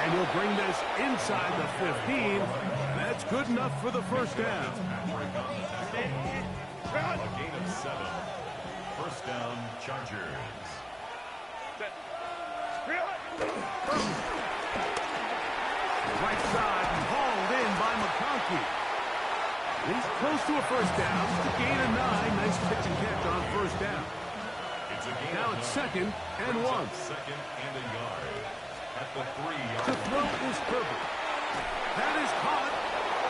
And he'll bring this inside the 15. That's good enough for the 1st down. A gain of 7. 1st down, Chargers. Right side hauled in by McConkey. He's close to a 1st down. It's a gain of 9. Nice pitch and catch on 1st down. Now it's 2nd and 1. 2nd and a yard. At the 3-yard. To throw is Herbert. That is caught.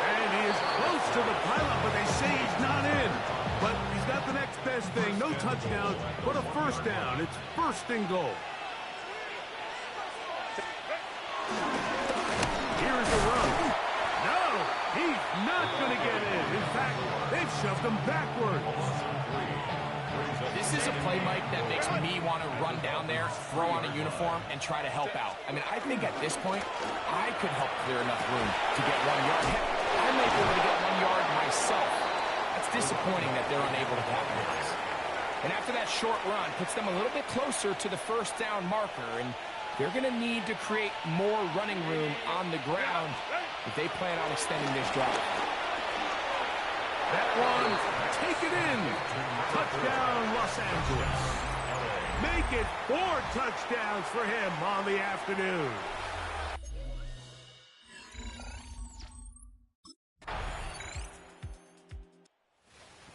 And he is close to the pilot, but they say he's not in. But he's got the next best thing. No touchdown, but a 1st down. It's 1st and goal. Here's the run. No, he's not going to get in. In fact, they've shoved him backwards. This is a play, Mike, that makes me want to run down there, throw on a uniform, and try to help out. I mean, I think at this point, I could help clear enough room to get 1 yard. Heck, I may be able to get 1 yard myself. That's disappointing that they're unable to capitalize. And after that short run, puts them a little bit closer to the 1st down marker, and they're going to need to create more running room on the ground if they plan on extending this drive. That one, take it in. Touchdown, Los Angeles. Make it 4 touchdowns for him on the afternoon.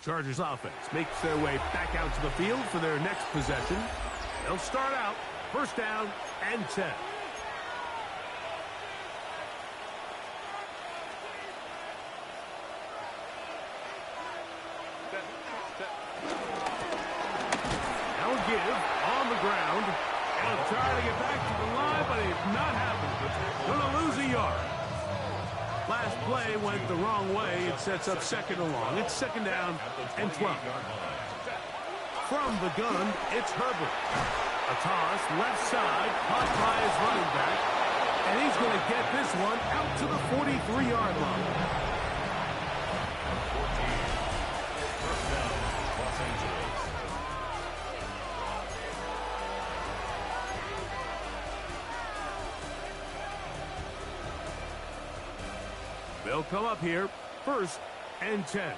Chargers offense makes their way back out to the field for their next possession. They'll start out 1st down and 10. Now a give on the ground. He'll try to get back to the line, but it's not happening. Going to lose a yard. Last play went the wrong way. It sets up 2nd and long. It's 2nd down and 12. From the gun, it's Herbert. A toss, left side, caught by his running back. And he's going to get this one out to the 43-yard line. 14. 1st down, Los Angeles. They'll come up here, 1st and 10.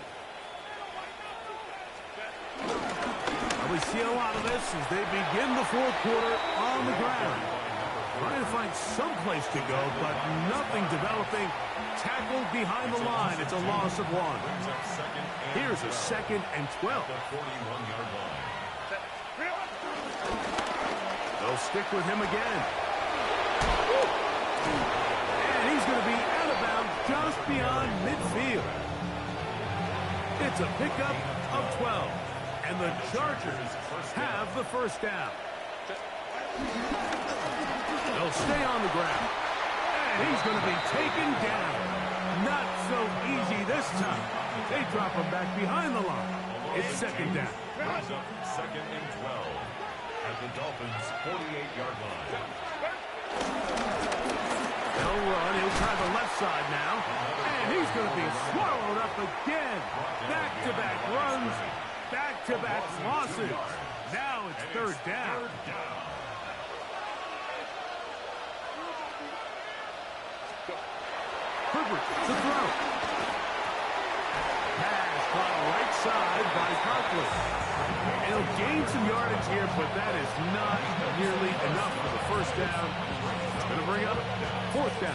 We see a lot of this as they begin the 4th quarter on the ground. Trying to find some place to go, but nothing developing. Tackled behind the line. It's a loss of 1. Here's a 2nd and 12. They'll stick with him again. And he's going to be out of bounds just beyond midfield. It's a pickup of 12. And the Chargers have the 1st down. He'll stay on the ground. And he's going to be taken down. Not so easy this time. They drop him back behind the line. It's second down. Brings up second and 12 at the Dolphins' 48-yard line. They'll run. He'll try the left side now. And he's going to be swallowed up again. Back-to-back runs. Back-to-back losses. Now it's third down. Herbert to throw. Pass caught right side by Conklin. He'll gain some yardage here, but that is not nearly enough for the first down. It's going to bring up fourth down.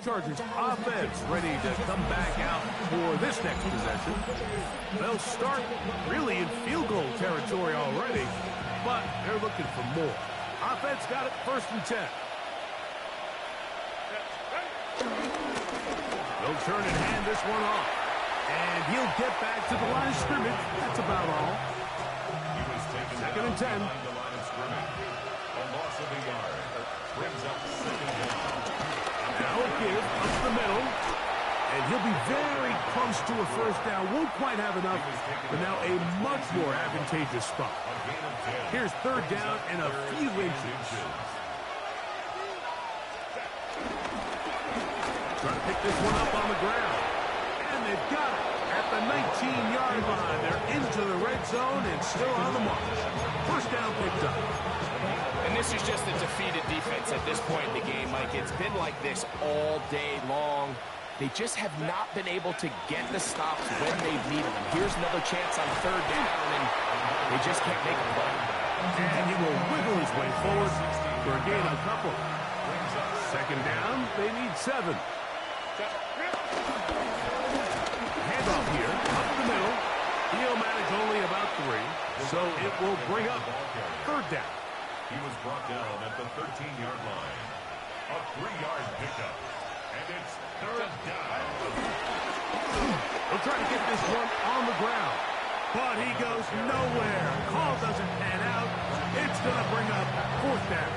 Chargers offense ready to come back out for this next possession. They'll start really in field goal territory already, but they're looking for more. Offense got it first and 10. They'll turn and hand this one off. And he'll get back to the line of scrimmage. That's about all. He was taken second and 10. Behind the line of scrimmage. A loss of a yard. Brings up second down. Now a give up the middle. And he'll be very close to a first down. Won't quite have enough, but now a much more advantageous spot. Here's third down and a few inches. Trying to pick this one up on the ground. And they've got it at the 19-yard line. They're into the red zone and still on the march. First down picked up. And this is just a defeated defense at this point in the game, Mike. It's been like this all day long. They just have not been able to get the stops when they've needed them. Here's another chance on third down, and they just can't make a play. And he will wiggle his way forward for a gain on a couple. Second down, they need 7. Handoff here, up the middle. He'll manage only about 3, so it will bring up third down. He was brought down at the 13-yard line. A 3-yard pickup. And it's third down. He'll try to get this one on the ground. But he goes nowhere. Call doesn't pan out. It's going to bring up fourth down.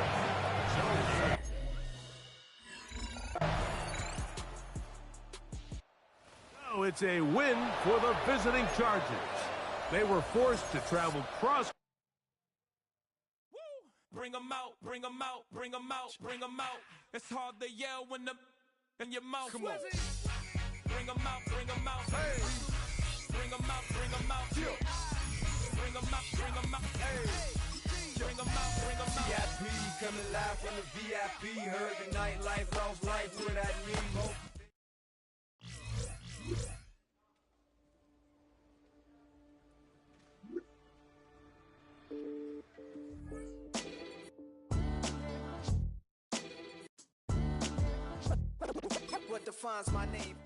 So it's a win for the visiting Chargers. They were forced to travel cross. Bring them out, bring them out, bring them out, bring them out. It's hard to yell when the in your mouth. Come on. Bring them out, bring them out. Hey. Bring them out, bring them out. Bring them out, bring them out. Hey. Bring them out, bring them out. VIP, coming live from the VIP. Heard the nightlife, lost life without me. What defines my name?